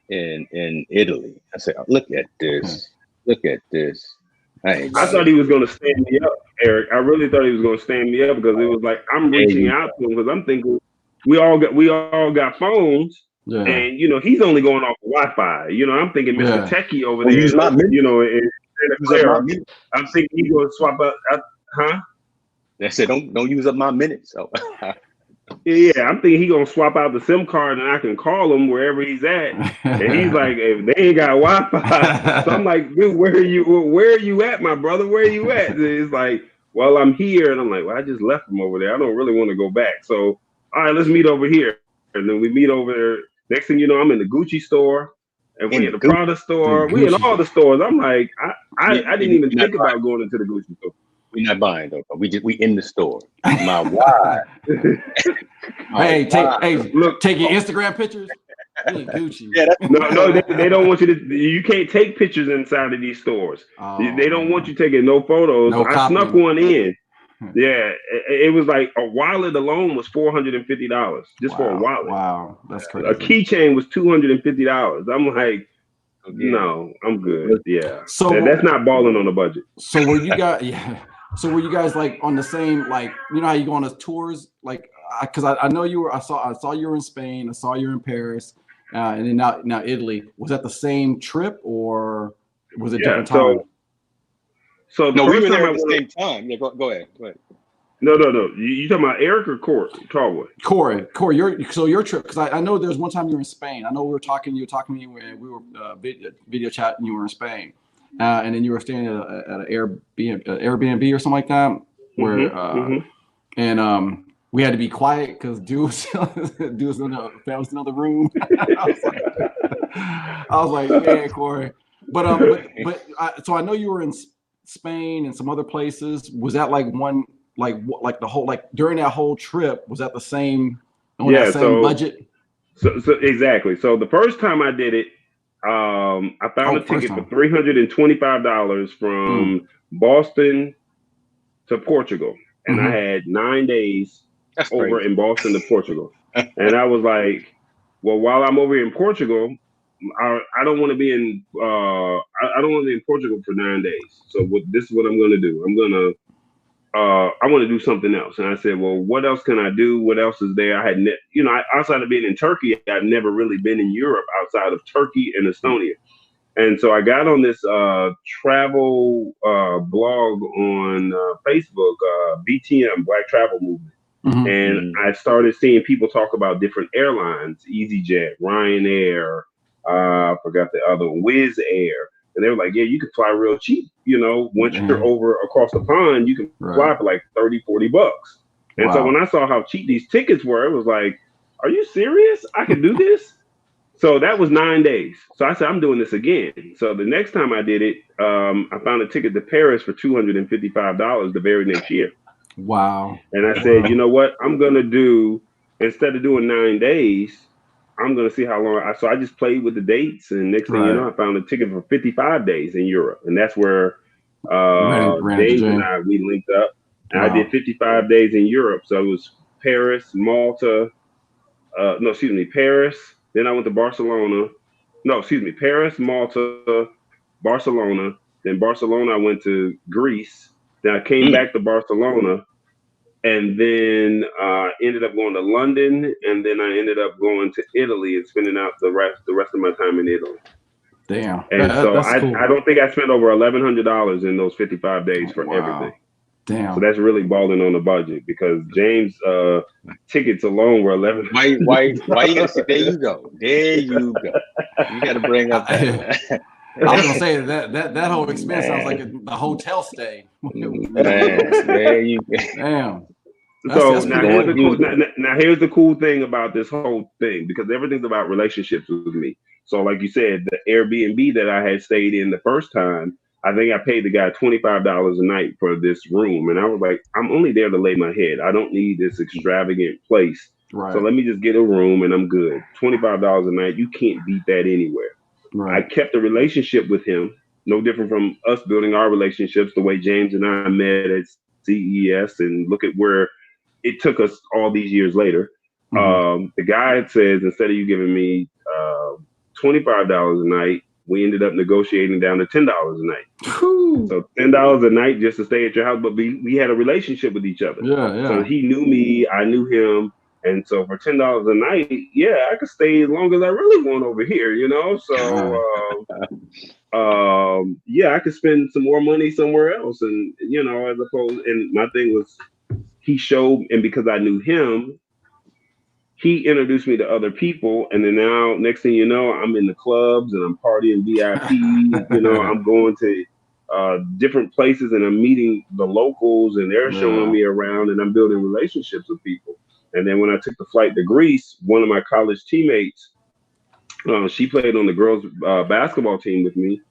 in Italy. I said, look at this. Look at this. I thought he was going to stand me up, Eric. I really thought he was going to stand me up because it was like I'm reaching out to him because I'm thinking we all got phones, and you know he's only going off Wi-Fi. You know, I'm thinking Mr. Techie over there. You know, I'm thinking he's going to swap up. I said, don't use up my minutes. So. Yeah, I'm thinking he's gonna swap out the SIM card and I can call him wherever he's at. And he's like, if they ain't got Wi-Fi. So I'm like, dude, where are you at, my brother? Where are you at? And it's like, well, I'm here. And I'm like, well, I just left him over there. I don't really want to go back. So, all right, let's meet over here. And then we meet over there. Next thing you know, I'm in the Gucci store. And we in the Prada store. We in all the stores. I'm like, I didn't even think about going into the Gucci store. We're not buying though. We in the store. My wife. Look, take your Instagram pictures. Gucci. Yeah, no, they don't want you to. You can't take pictures inside of these stores. They don't want you taking no photos. I snuck one in. Yeah, it was like a wallet alone was $450 just for a wallet. Wow, that's crazy. A keychain was $250. I'm like, no, I'm good. Yeah, so that's not balling on a budget. So were you guys? So were you guys like on the same, like, you know how you go on the tours, like, because I know you were. I saw you were in Spain. I saw you were in Paris, and then now Italy. Was that the same trip or was it different time? So no, we were there at the same time. Yeah, go ahead. No. You talking about Eric or Corey? Corey, your trip, because I know there's one time you were in Spain. I know you were talking to me when we were video chat and you were in Spain. And then you were staying at an Airbnb or something like that, where and we had to be quiet because dude was in the room. I was like, man, Corey. But so I know you were in Spain and some other places. Was that like one like the whole during that whole trip? Was that the same that same budget? So exactly. So the first time I did it. I found a ticket for $325 from Boston to Portugal, and I had 9 days over in Boston to Portugal. And I was like, well, while I'm over here in Portugal, I don't want to be in I don't want to be in Portugal for 9 days. So this is what I'm going to do. I want to do something else. And I said, well, what else can I do? What else is there? I had, outside of being in Turkey, I've never really been in Europe outside of Turkey and Estonia. And so I got on this travel blog on Facebook, BTM, Black Travel Movement. And I started seeing people talk about different airlines, EasyJet, Ryanair, I forgot the other one, Wizz Air. And they were like, yeah, you can fly real cheap. You know, once you're over across the pond, you can fly for like $30, $40. And so when I saw how cheap these tickets were, it was like, are you serious? I can do this? So that was 9 days. So I said, I'm doing this again. So the next time I did it, I found a ticket to Paris for $255 the very next year. Wow. And I said, you know what? I'm going to do, instead of doing 9 days, I'm going to see how long. So I just played with the dates. And next thing you know, I found a ticket for 55 days in Europe. And that's where Dave and I, we linked up. And I did 55 days in Europe. So it was Paris, Malta, Paris, Then I went to Barcelona. No, excuse me, Paris, Malta, Barcelona. Then Barcelona, I went to Greece. Then I came back to Barcelona, and then ended up going to London, and then I ended up going to Italy and spending out the rest of my time in Italy. Damn. And so I don't think I spent over $1,100 in those 55 days for everything. Damn. So that's really balling on the budget because James' tickets alone were $11. Why? There you go. There you go. You got to bring up that. I was gonna say that whole expense sounds like the hotel stay. Man, there you go. Damn. So now here's the cool thing about this whole thing, because everything's about relationships with me. So like you said, the Airbnb that I had stayed in the first time, I think I paid the guy $25 a night for this room. And I was like, I'm only there to lay my head. I don't need this extravagant place. Right. So let me just get a room and I'm good. $25 a night. You can't beat that anywhere. Right. I kept a relationship with him, no different from us building our relationships the way James and I met at CES, and look at where it took us all these years later. Mm-hmm. The guy says, instead of you giving me $25 a night, we ended up negotiating down to $10 a night. Whew. So $10 a night just to stay at your house, but we had a relationship with each other. Yeah. So he knew me, I knew him. And so for $10 a night, yeah, I could stay as long as I really want over here, you know? So, yeah, I could spend some more money somewhere else. And, you know, as opposed, and my thing was, he showed, and because I knew him, he introduced me to other people. And then now, next thing you know, I'm in the clubs and I'm partying VIP, you know, I'm going to different places and I'm meeting the locals and they're showing me around and I'm building relationships with people. And then when I took the flight to Greece, one of my college teammates, she played on the girls' basketball team with me.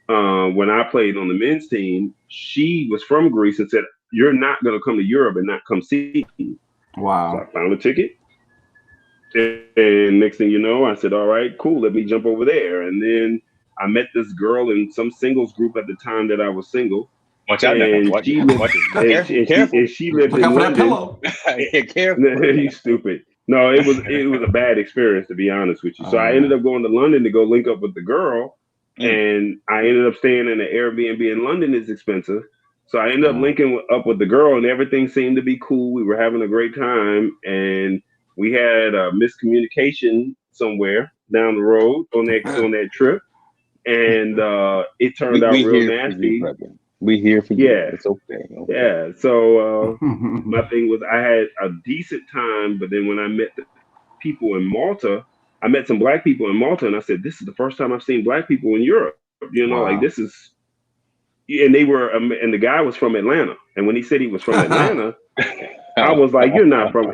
When I played on the men's team, she was from Greece and said, "You're not going to come to Europe and not come see me." Wow. So I found a ticket. And next thing you know, I said, all right, cool, let me jump over there. And then I met this girl in some singles group at the time that I was single. Watch out now. She lived Look in London. Pillow. Careful. You stupid. No, it was a bad experience, to be honest with you. So I ended up going to London to go link up with the girl, and I ended up staying in an Airbnb in London. Is expensive. So I ended up linking up with the girl, and everything seemed to be cool. We were having a great time, and we had a miscommunication somewhere down the road on that trip, and it turned out real nasty. We here for you. Yeah, it's okay. Yeah. So my thing was, I had a decent time, but then when I met the people in Malta, I met some black people in Malta, and I said, "This is the first time I've seen black people in Europe." You know, like this is. And they were, and the guy was from Atlanta. And when he said he was from Atlanta, I was like, "You're not from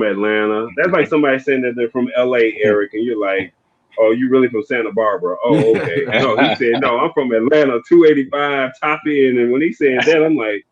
Atlanta." That's like somebody saying that they're from LA, Eric, and you're like, "Oh, you really from Santa Barbara?" Oh, okay. No, he said, "No, I'm from Atlanta, 285 top end." And when he said that, I'm like,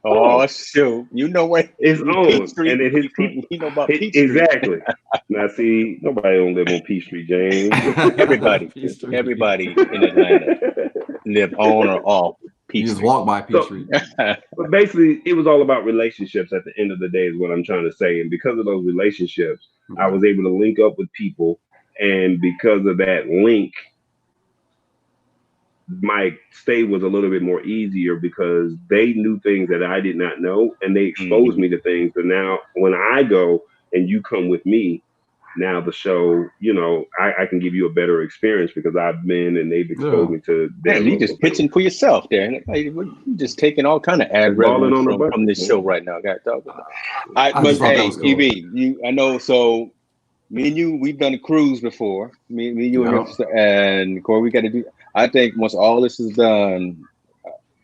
"Oh, shoot, you know what? It's on." And then his people, you know about Peachtree. Exactly. Now, see, nobody don't live on Peachtree, James. Everybody in Atlanta live on or off Peachtree. You just walk by Peachtree. But basically, it was all about relationships at the end of the day, is what I'm trying to say. And because of those relationships, I was able to link up with people. And because of that link, my stay was a little bit more easier because they knew things that I did not know, and they exposed me to things. And now when I go and you come with me, now the show, you know, I can give you a better experience because I've been and they've exposed me to. Man, you just pitching for yourself there. You just taking all kind of ad revenue from this show right now. Got to talk about. But hey, EB, I know. So me and you, we've done a cruise before. Me and you and Corey, we got to do. I think once all this is done,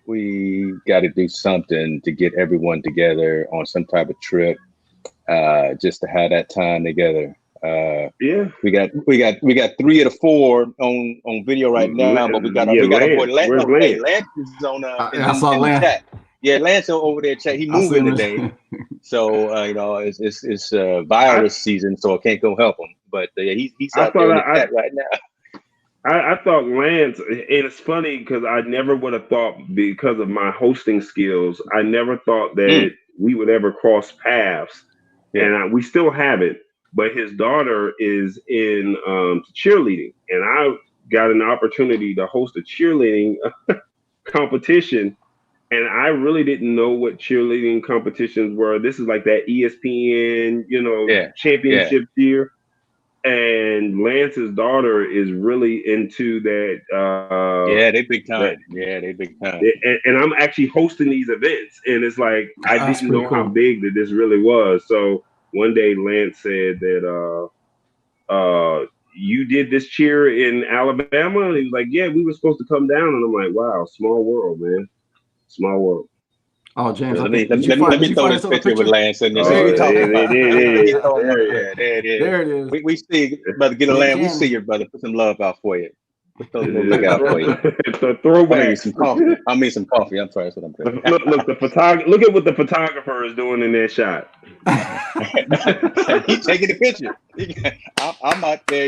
we got to do something to get everyone together on some type of trip, just to have that time together. We got 3 of the 4 on video right now, but we got our boy Lance. Hey, Lance is on in the chat. Yeah, Lance over there chat. He moving today, so you know it's virus season, so I can't go help him. But he's out there in the chat right now. I thought Lance, and it's funny because I never would have thought, because of my hosting skills, I never thought that we would ever cross paths, and we still haven't. but his daughter is in cheerleading, and I got an opportunity to host a cheerleading competition. And I really didn't know what cheerleading competitions were. This is like that ESPN, championship year. And Lance's daughter is really into that. They big time. They big time. And I'm actually hosting these events. And it's like, I didn't know how big that this really was. So one day Lance said that, you did this cheer in Alabama? And he was like, yeah, we were supposed to come down. And I'm like, wow, small world, man. Small world. Oh, James, let me throw this picture with Lance in there. There it is. We see, brother, get a Lance. We see you, brother. Put some love out for you. Look out for you. It's a throwback. Some coffee. Some coffee. I'm sorry, that's what I'm saying. Look, look at what the photographer is doing in that shot. He's taking the picture. I'm out there,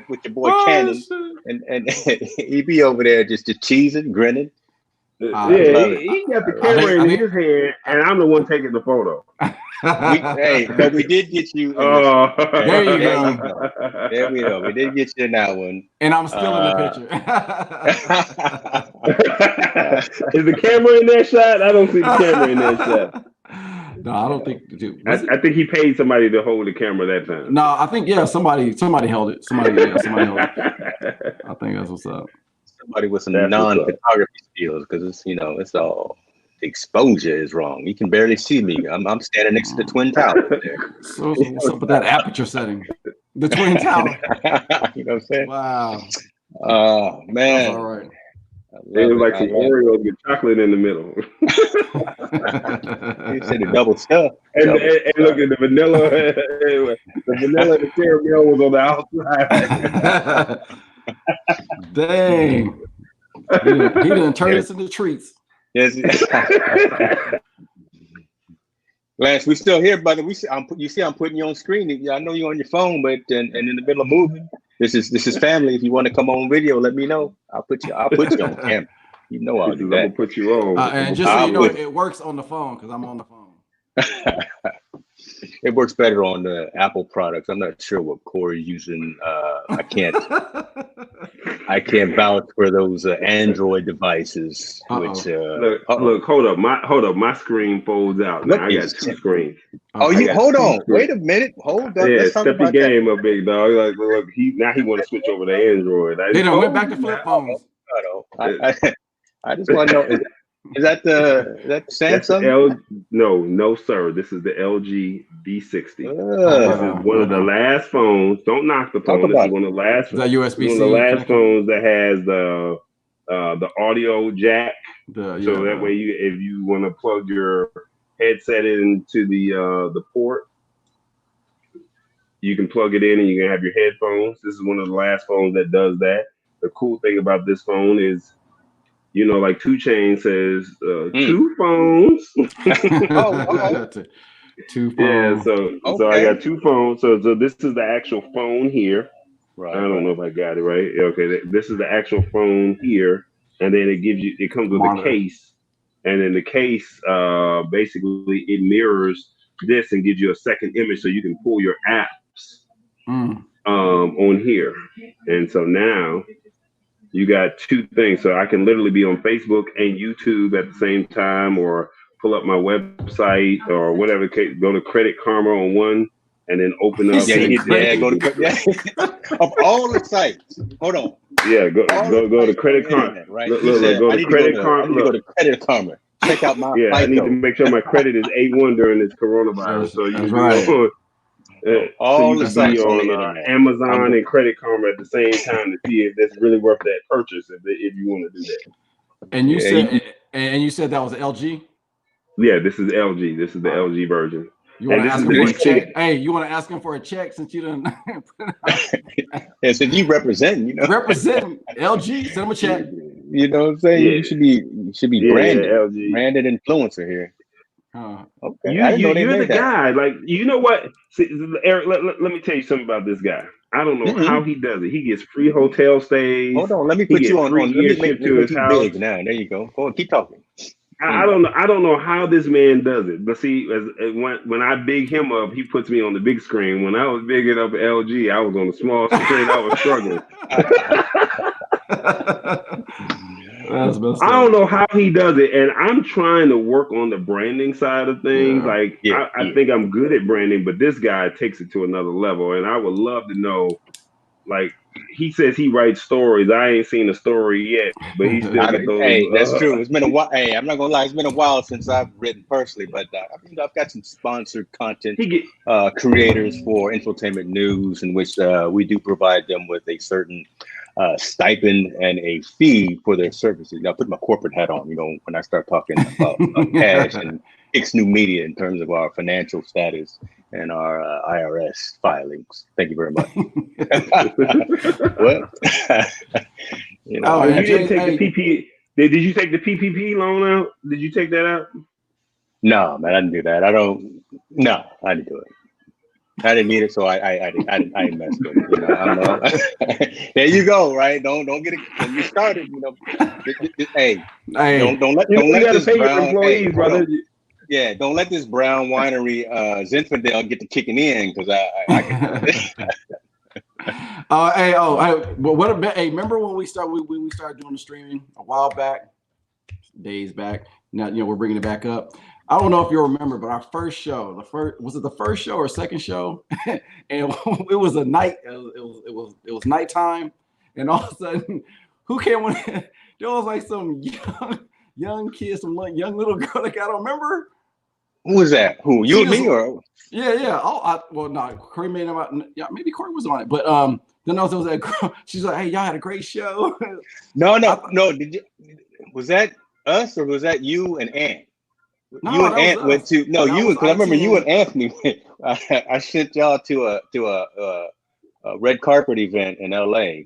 with your boy Cannon, and he be over there just cheesing, grinning. He got the camera in his hand, and I'm the one taking the photo. But we did get you. There you go. There we go. We did get you in that one. And I'm still in the picture. Is the camera in that shot? I don't see the camera in that shot. No, I don't think. Dude, I think he paid somebody to hold the camera that time. No, I think somebody held it. Somebody held it. I think that's what's up. Somebody with some non-photography skills, because it's all the exposure is wrong. You can barely see me. I'm standing next to the Twin Tower there. So what's up with that aperture setting? The Twin Tower. You know what I'm saying? Wow. Oh man. That's all right. It was like some Oreos with chocolate in the middle. You said the double stuff. And look at the vanilla. The vanilla and the caramel was on the outside. Dang. He done turned us into treats. Yes. Lance, we still here, brother. I'm putting you on screen. I know you're on your phone, but and in the middle of moving. This is family. If you want to come on video, let me know. I'll put you on camera. I'll do that. I'll put you on. And just so you know, it works on the phone because I'm on the phone. It works better on the Apple products. I'm not sure what Corey's using. I can't vouch for those Android devices. Which look, hold up, my screen folds out. Now I got two screens. Hold on. Wait a minute. Hold up. Yeah, step your game up, big dog. Like, look, he want to switch over to Android. They done went back to flip phones. I just want to know. Is that Samsung? No, sir. This is the LG V60. This is one of the last phones. Don't knock the phone. This is one of the last. Is that USB-C? One of the last phones that has the audio jack. So that way, if you want to plug your headset into the port, you can plug it in and you can have your headphones. This is one of the last phones that does that. The cool thing about this phone is, like 2 Chainz says, 2 phones. Two phones. Yeah, so I got 2 phones. So this is the actual phone here. Right. I don't know if I got it right. Okay, this is the actual phone here, and then it comes with a case, and then the case basically it mirrors this and gives you a second image, so you can pull your apps on here, and so now. You got 2 things. So I can literally be on Facebook and YouTube at the same time, or pull up my website or whatever. Go to Credit Karma on one and then open up. Go to of all the sites. Hold on. Yeah, go to Credit Karma. Right. Go to Credit Karma. Go to Credit Karma. Check out my. Yeah, I need to make sure my credit is A1 during this coronavirus. So you right. All so the sites on Amazon and Credit Karma at the same time to see if that's really worth that purchase if you want to do that. And you said that was LG? Yeah, this is LG. This is the LG version. You want to ask him for a check? Hey, you want to ask him for a check since you done? Yeah, since you represent, represent LG, send him a check. You know what I'm saying? Yeah. You should be branded, LG. Branded influencer here. Okay. You're the guy. Like, you know what? See, Eric, let me tell you something about this guy. I don't know how he does it. He gets free hotel stays. Hold on, let me put you on. Let me make you to his house. Big now. There you go. Go on, keep talking. I don't know how this man does it. But see, when I big him up, he puts me on the big screen. When I was bigging up LG, I was on the small screen. I was struggling. I don't know how he does it, and I'm trying to work on the branding side of things. I think I'm good at branding, but this guy takes it to another level, and I would love to know. Like, he says he writes stories. I ain't seen a story yet, but he still get those. Hey, that's true. It's been a while. Hey, I'm not gonna lie. It's been a while since I've written personally, but I've got some sponsored content creators for infotainment news, in which we do provide them with a certain stipend and a fee for their services. Now, I put my corporate hat on, when I start talking about cash and Hicks New Media in terms of our financial status and our IRS filings. Thank you very much. What? You didn't take the PPP. Did you take the PPP loan out? Did you take that out? No, man, I didn't do that. I didn't do it. I didn't need it, so I didn't mess with it. There you go, right? Don't get it when you started. Hey, don't let this brown employees, brother. Yeah, don't let this brown winery Zinfandel get to kicking in, because I can do it. Remember when we started doing the streaming a while back, days back? Now we're bringing it back up. I don't know if you remember, but our first show, was it the first show or second show? And it was a night. It was nighttime, and all of a sudden, who came on? There was like some young kid, some young little girl. Like, I don't remember. Who was that? Who, you and me, or? Yeah. No, Corey made him out. Yeah, maybe Corey was on it, but then also was that girl. She's like, "Hey, y'all had a great show." No. Did you? Was that us, or was that you and Ant? No, you and Ant went to you, because I remember you and Anthony. I sent y'all to a red carpet event in LA.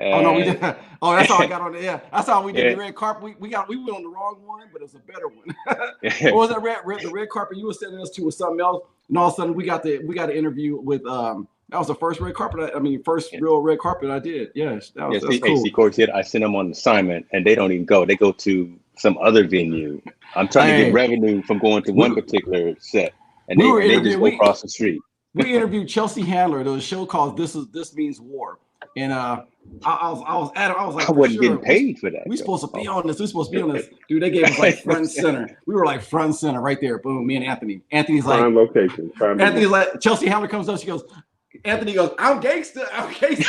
We did. Oh, that's how I got on it. Yeah, that's how we did the red carpet. We went on the wrong one, but it was a better one. What was that the red carpet you were sending us to with something else? And all of a sudden we got the interview with that was the first red carpet. First real red carpet I did. Yes, that was cool. See, Corey said I sent them on assignment, and they don't even go. They go to some other venue. I'm trying to get revenue from going to one particular set, and they just go across the street. We interviewed Chelsea Handler. There was a show called This Means War, and I was like, I wasn't getting paid for that. We supposed to be on this. Dude, they gave us like front and center. We were like front and center right there. Boom. Me and Anthony. Anthony's like prime location. Anthony's like, Chelsea Handler comes up. She goes, Anthony goes, I'm gangster.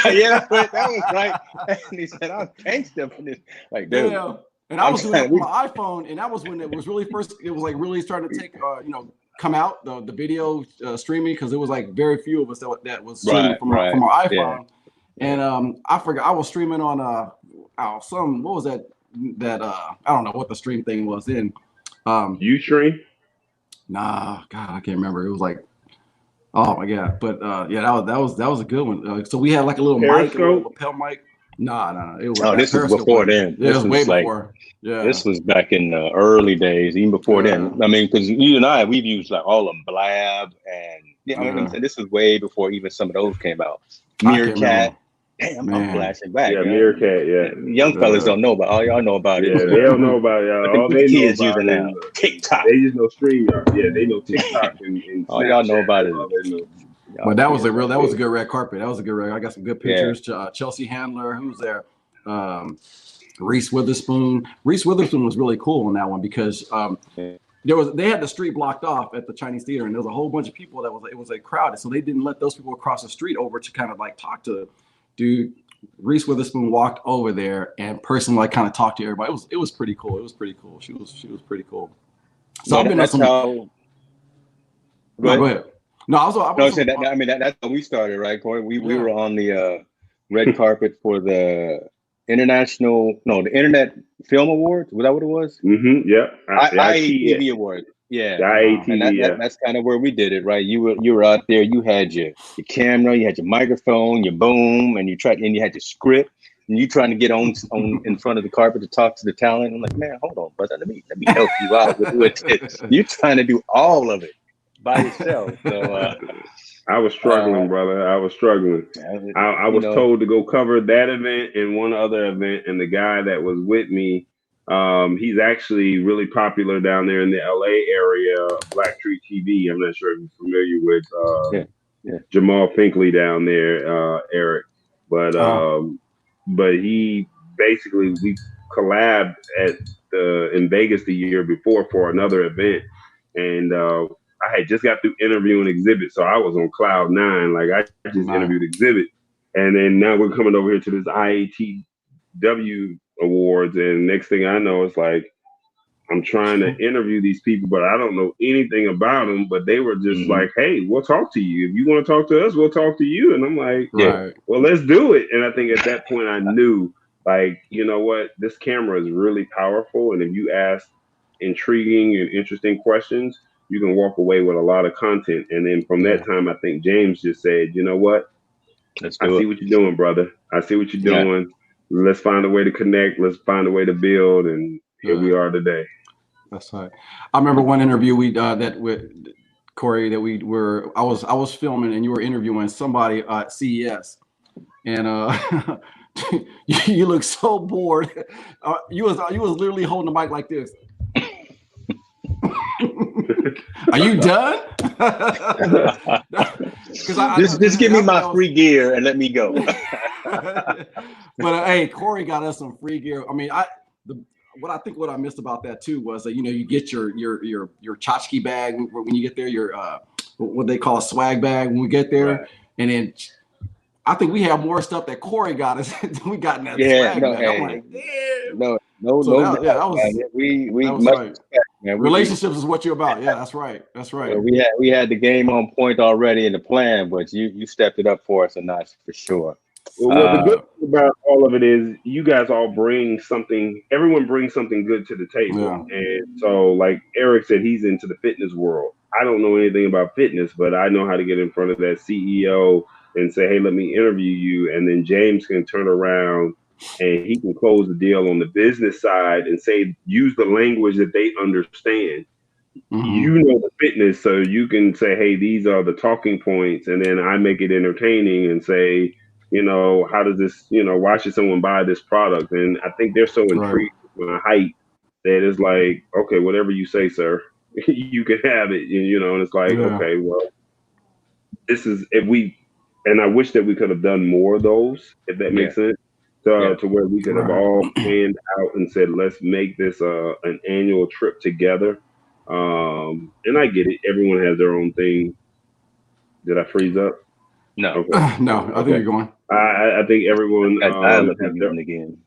Yeah, that was right. Anthony said, I'm gangster for this. Like, dude. Yeah. And I was doing it with my iPhone, and that was when it was really first. It was like really starting to take, come out the video streaming, because it was like very few of us that was streaming from our iPhone. Yeah. And I forgot I was streaming on what was that I don't know what the stream thing was then. Ustream? Nah, God, I can't remember. It was like, oh my God, but that was a good one. So we had like a little mic, a little lapel mic. No. This was before then. Yeah, this was way before. Yeah, this was back in the early days, even before then. I mean, because you and I, we've used like all of them, Blab, and this was way before even some of those came out. Meerkat. Damn, I'm flashing back. Yeah, Meerkat. Yeah, young fellas don't know about. All y'all know about it. Yeah, they don't know about y'all. All they kids know using now TikTok. They just know StreamYard. Yeah, they know TikTok and all y'all know about it. But that was a good red carpet. That was a good red. I got some good pictures. Yeah. Chelsea Handler, who's there? Reese Witherspoon. Reese Witherspoon was really cool on that one, because they had the street blocked off at the Chinese Theater, and there was a whole bunch of people it was like crowded, so they didn't let those people across the street over to kind of like talk to dude. Reese Witherspoon walked over there and personally like kind of talked to everybody. It was pretty cool. She was pretty cool. So I've been at some. Go ahead. No, I was saying that. I mean, that's how we started, right, Corey? We were on the red carpet for the Internet Film Awards. Was that what it was? Mm-hmm. Yeah. IATV Awards. Yeah. IATV. That's kind of where we did it, right? You were out there. You had your camera, you had your microphone, your boom, and you had your script, and you trying to get on in front of the carpet to talk to the talent. I'm like, man, hold on, brother. Let me help you out with it. You're trying to do all of it by yourself. So I was struggling, brother. I was struggling. I was told to go cover that event and one other event, and the guy that was with me He's actually really popular down there in the LA area, Black Tree TV. I'm not sure if you're familiar with Jamal Finkley down there, Eric. But he basically, we collabed in Vegas the year before for another event. And I had just got through interviewing Exhibit, so I was on cloud 9. Like I just interviewed Exhibit. And then now we're coming over here to this IATW awards, and next thing I know, it's like I'm trying to interview these people, but I don't know anything about them. But they were just like, "Hey, we'll talk to you. If you want to talk to us, we'll talk to you." And I'm like, "Yeah, well, let's do it." And I think at that point, I knew, like, you know what, this camera is really powerful, and if you ask intriguing and interesting questions, you can walk away with a lot of content. And then from that time, I think James just said, "You know what? I see what you're doing, brother. I see what you're doing. Let's find a way to connect. Let's find a way to build." And here we are today. That's right. I remember one interview we that with Corey that I was filming and you were interviewing somebody at CES, and you look so bored. You was literally holding the mic like this. Are you done? Just give me my free gear and let me go. But hey, Corey got us some free gear. I mean, what I missed about that too was that, you know, you get your tchotchke bag when you get there, your what they call a swag bag when we get there, and then I think we have more stuff that Corey got us than we got in that swag bag. I'm like, damn. Relationships is what you're about. Yeah, that's right. That's right. We had the game on point already in the plan, but you stepped it up for us a notch for sure. Well, the good thing about all of it is you guys all bring something. Everyone brings something good to the table, and so, like Eric said, he's into the fitness world. I don't know anything about fitness, but I know how to get in front of that CEO and say, "Hey, let me interview you," and then James can turn around and he can close the deal on the business side and say, use the language that they understand. You know the fitness, so you can say, "Hey, these are the talking points," and then I make it entertaining and say, you know, how does this, you know, why should someone buy this product? And I think they're so intrigued with my height that it's like, okay, whatever you say, sir, you can have it, you know. And it's like, okay, well, this is and I wish that we could have done more of those, if that makes sense, to where we could have all planned out and said, let's make this an annual trip together. And I get it. Everyone has their own thing. Did I freeze up? No. Okay. No, I think you're going. I think everyone again.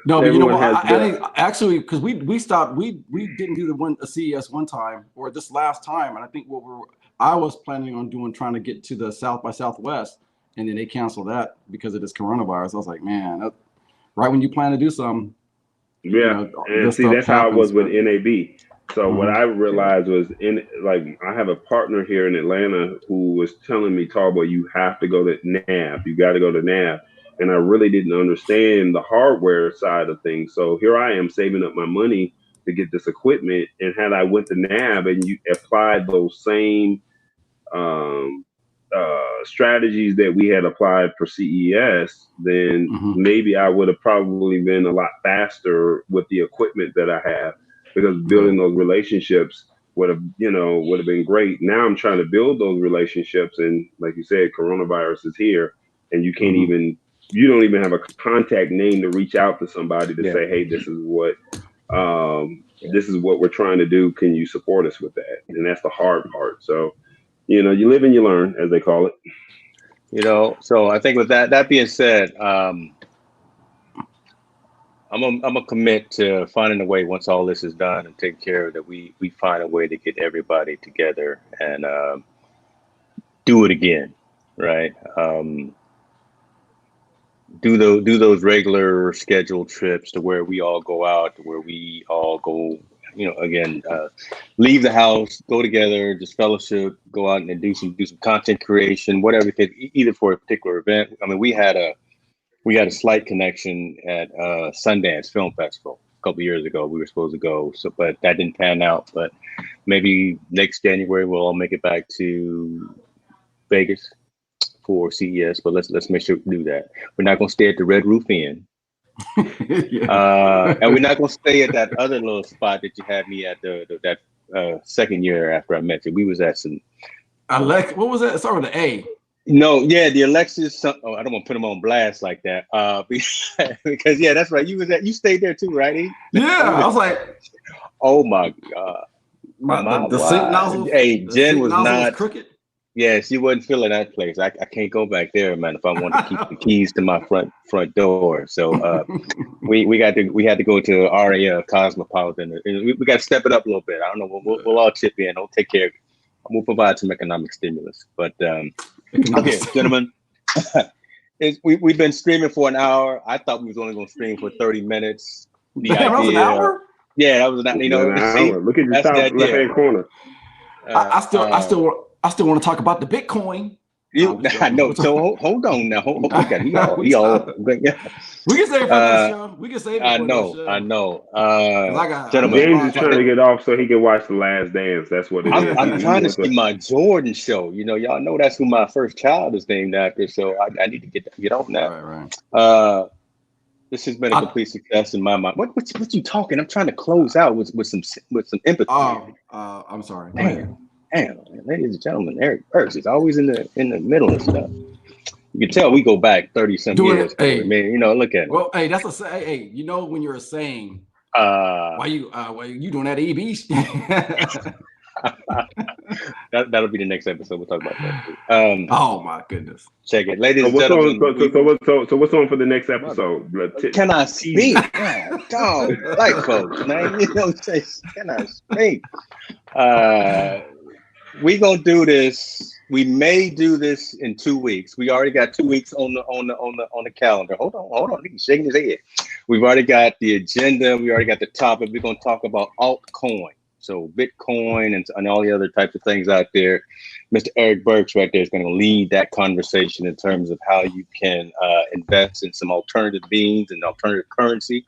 No, but you know what? I think actually, because we stopped, we didn't do the CES one time or this last time, and I think I was planning on trying to get to the South by Southwest, and then they canceled that because of this coronavirus. I was like, man, right when you plan to do something. Yeah, you know, and see, that's how it was with NAB. So what I realized was, I have a partner here in Atlanta who was telling me, Talbot, you have to go to NAB. You got to go to NAB. And I really didn't understand the hardware side of things. So here I am saving up my money to get this equipment. And had I went to NAB and you applied those same strategies that we had applied for CES, then maybe I would have probably been a lot faster with the equipment that I have. Because building those relationships would have been great. Now I'm trying to build those relationships, and like you said, coronavirus is here, and you can't you don't even have a contact name to reach out to somebody to say, hey, this is what we're trying to do. Can you support us with that? And that's the hard part. So, you know, you live and you learn, as they call it. You know, so I think with that being said, I'm gonna commit to finding a way once all this is done and taken care of that we find a way to get everybody together and do it again, right? Do those regular scheduled trips to where we all go out, to where we all go, you know, again, leave the house, go together, just fellowship, go out and do some content creation, whatever it is, either for a particular event. I mean, we had a slight connection at Sundance Film Festival a couple of years ago. We were supposed to go, but that didn't pan out. But maybe next January we'll all make it back to Vegas for CES. But let's make sure we do that. We're not going to stay at the Red Roof Inn. And we're not gonna stay at that other little spot that you had me at that second year after I met you. We was at some what was that? Start with the A. No, yeah, the Alexis. I don't want to put him on blast like that. Because yeah, that's right. You stayed there too, right? Yeah, I was like, oh my God. The sink nozzle. Hey, Jen was not crooked. Yeah, she wasn't feeling that place. I can't go back there, man. If I want to keep the keys to my front door, so we had to go to Aria Cosmopolitan. We got to step it up a little bit. I don't know. We'll all chip in. We'll take care of it. We'll provide some economic stimulus. But okay, gentlemen, we've been streaming for an hour. I thought we was only going to stream for 30 minutes. That was an hour. Yeah, that was an hour. You know, look at the top left-hand corner. I still want to talk about the Bitcoin. I know. So hold on now. We can save it for this show. We can save it. I know. Gentlemen, James is trying to get off so he can watch The Last Dance. That's what it is. I'm trying to see my Jordan show. You know, y'all know that's who my first child is named after. So I need to get on that. Right. This has been a complete success in my mind. What you talking? I'm trying to close out with some empathy. I'm sorry. Damn, ladies and gentlemen, Eric Burks is always in the middle of stuff. You can tell we go back 30-some years. Hey, man, you know, look at it. Well, hey, that's a hey. You know when you're a saying, why you doing that EB? That'll be the next episode. We'll talk about that. Oh my goodness! Check it, ladies and gentlemen. So what's on for the next episode? Can I speak? Dog, like folks, man. You know, say, can I speak? We gonna do this. We may do this in 2 weeks. We already got 2 weeks on the calendar. Hold on. He's shaking his head. We've already got the agenda. We already got the topic. We're gonna talk about altcoin. So Bitcoin and all the other types of things out there. Mr. Eric Burks right there is going to lead that conversation in terms of how you can invest in some alternative means and alternative currency.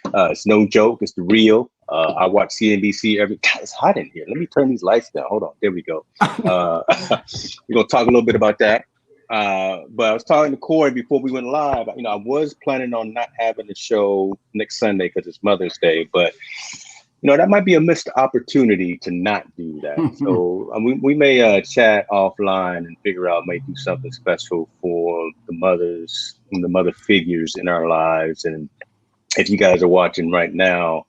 It's no joke. It's the real. I watch CNBC God, it's hot in here. Let me turn these lights down. Hold on. There we go. We're going to talk a little bit about that. But I was talking to Corey before we went live. You know, I was planning on not having the show next Sunday because it's Mother's Day, but you know, that might be a missed opportunity to not do that. So we may chat offline and figure out, maybe do something special for the mothers and the mother figures in our lives. And if you guys are watching right now,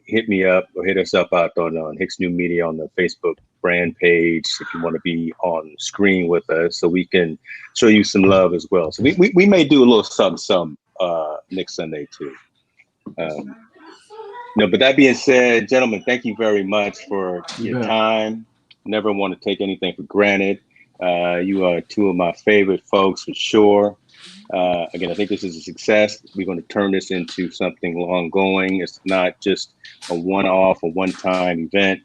hit me up or hit us up out on Hicks New Media on the Facebook brand page if you want to be on screen with us, so we can show you some love as well. So we may do a little something next Sunday too. No, but that being said, gentlemen, thank you very much for your time. Never want to take anything for granted. You are two of my favorite folks for sure. Again, I think this is a success. We're going to turn this into something ongoing. It's not just a one-off, a one-time event.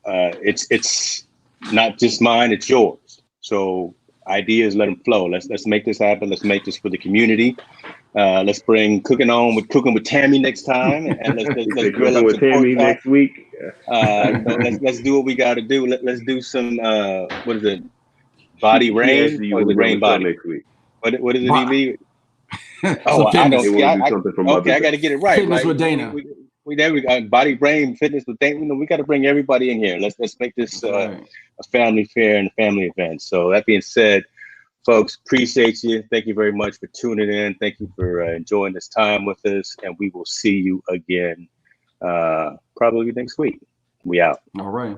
It's not just mine, it's yours. So ideas, let them flow. Let's make this happen. Let's make this for the community. Let's bring cooking with Tammy next time, and let's grill up with Tammy next week. Let's do what we got to do. Let's do some what is it? Body rain or the rain body next week. What is it, EB? Oh, I know. I got to get it right. Fitness with Dana. We got body brain fitness with Dana. You know, we got to bring everybody in here. Let's make this a family fair and a family event. So that being said, folks, appreciate you. Thank you very much for tuning in. Thank you for enjoying this time with us, and we will see you again probably next week. We out. All right.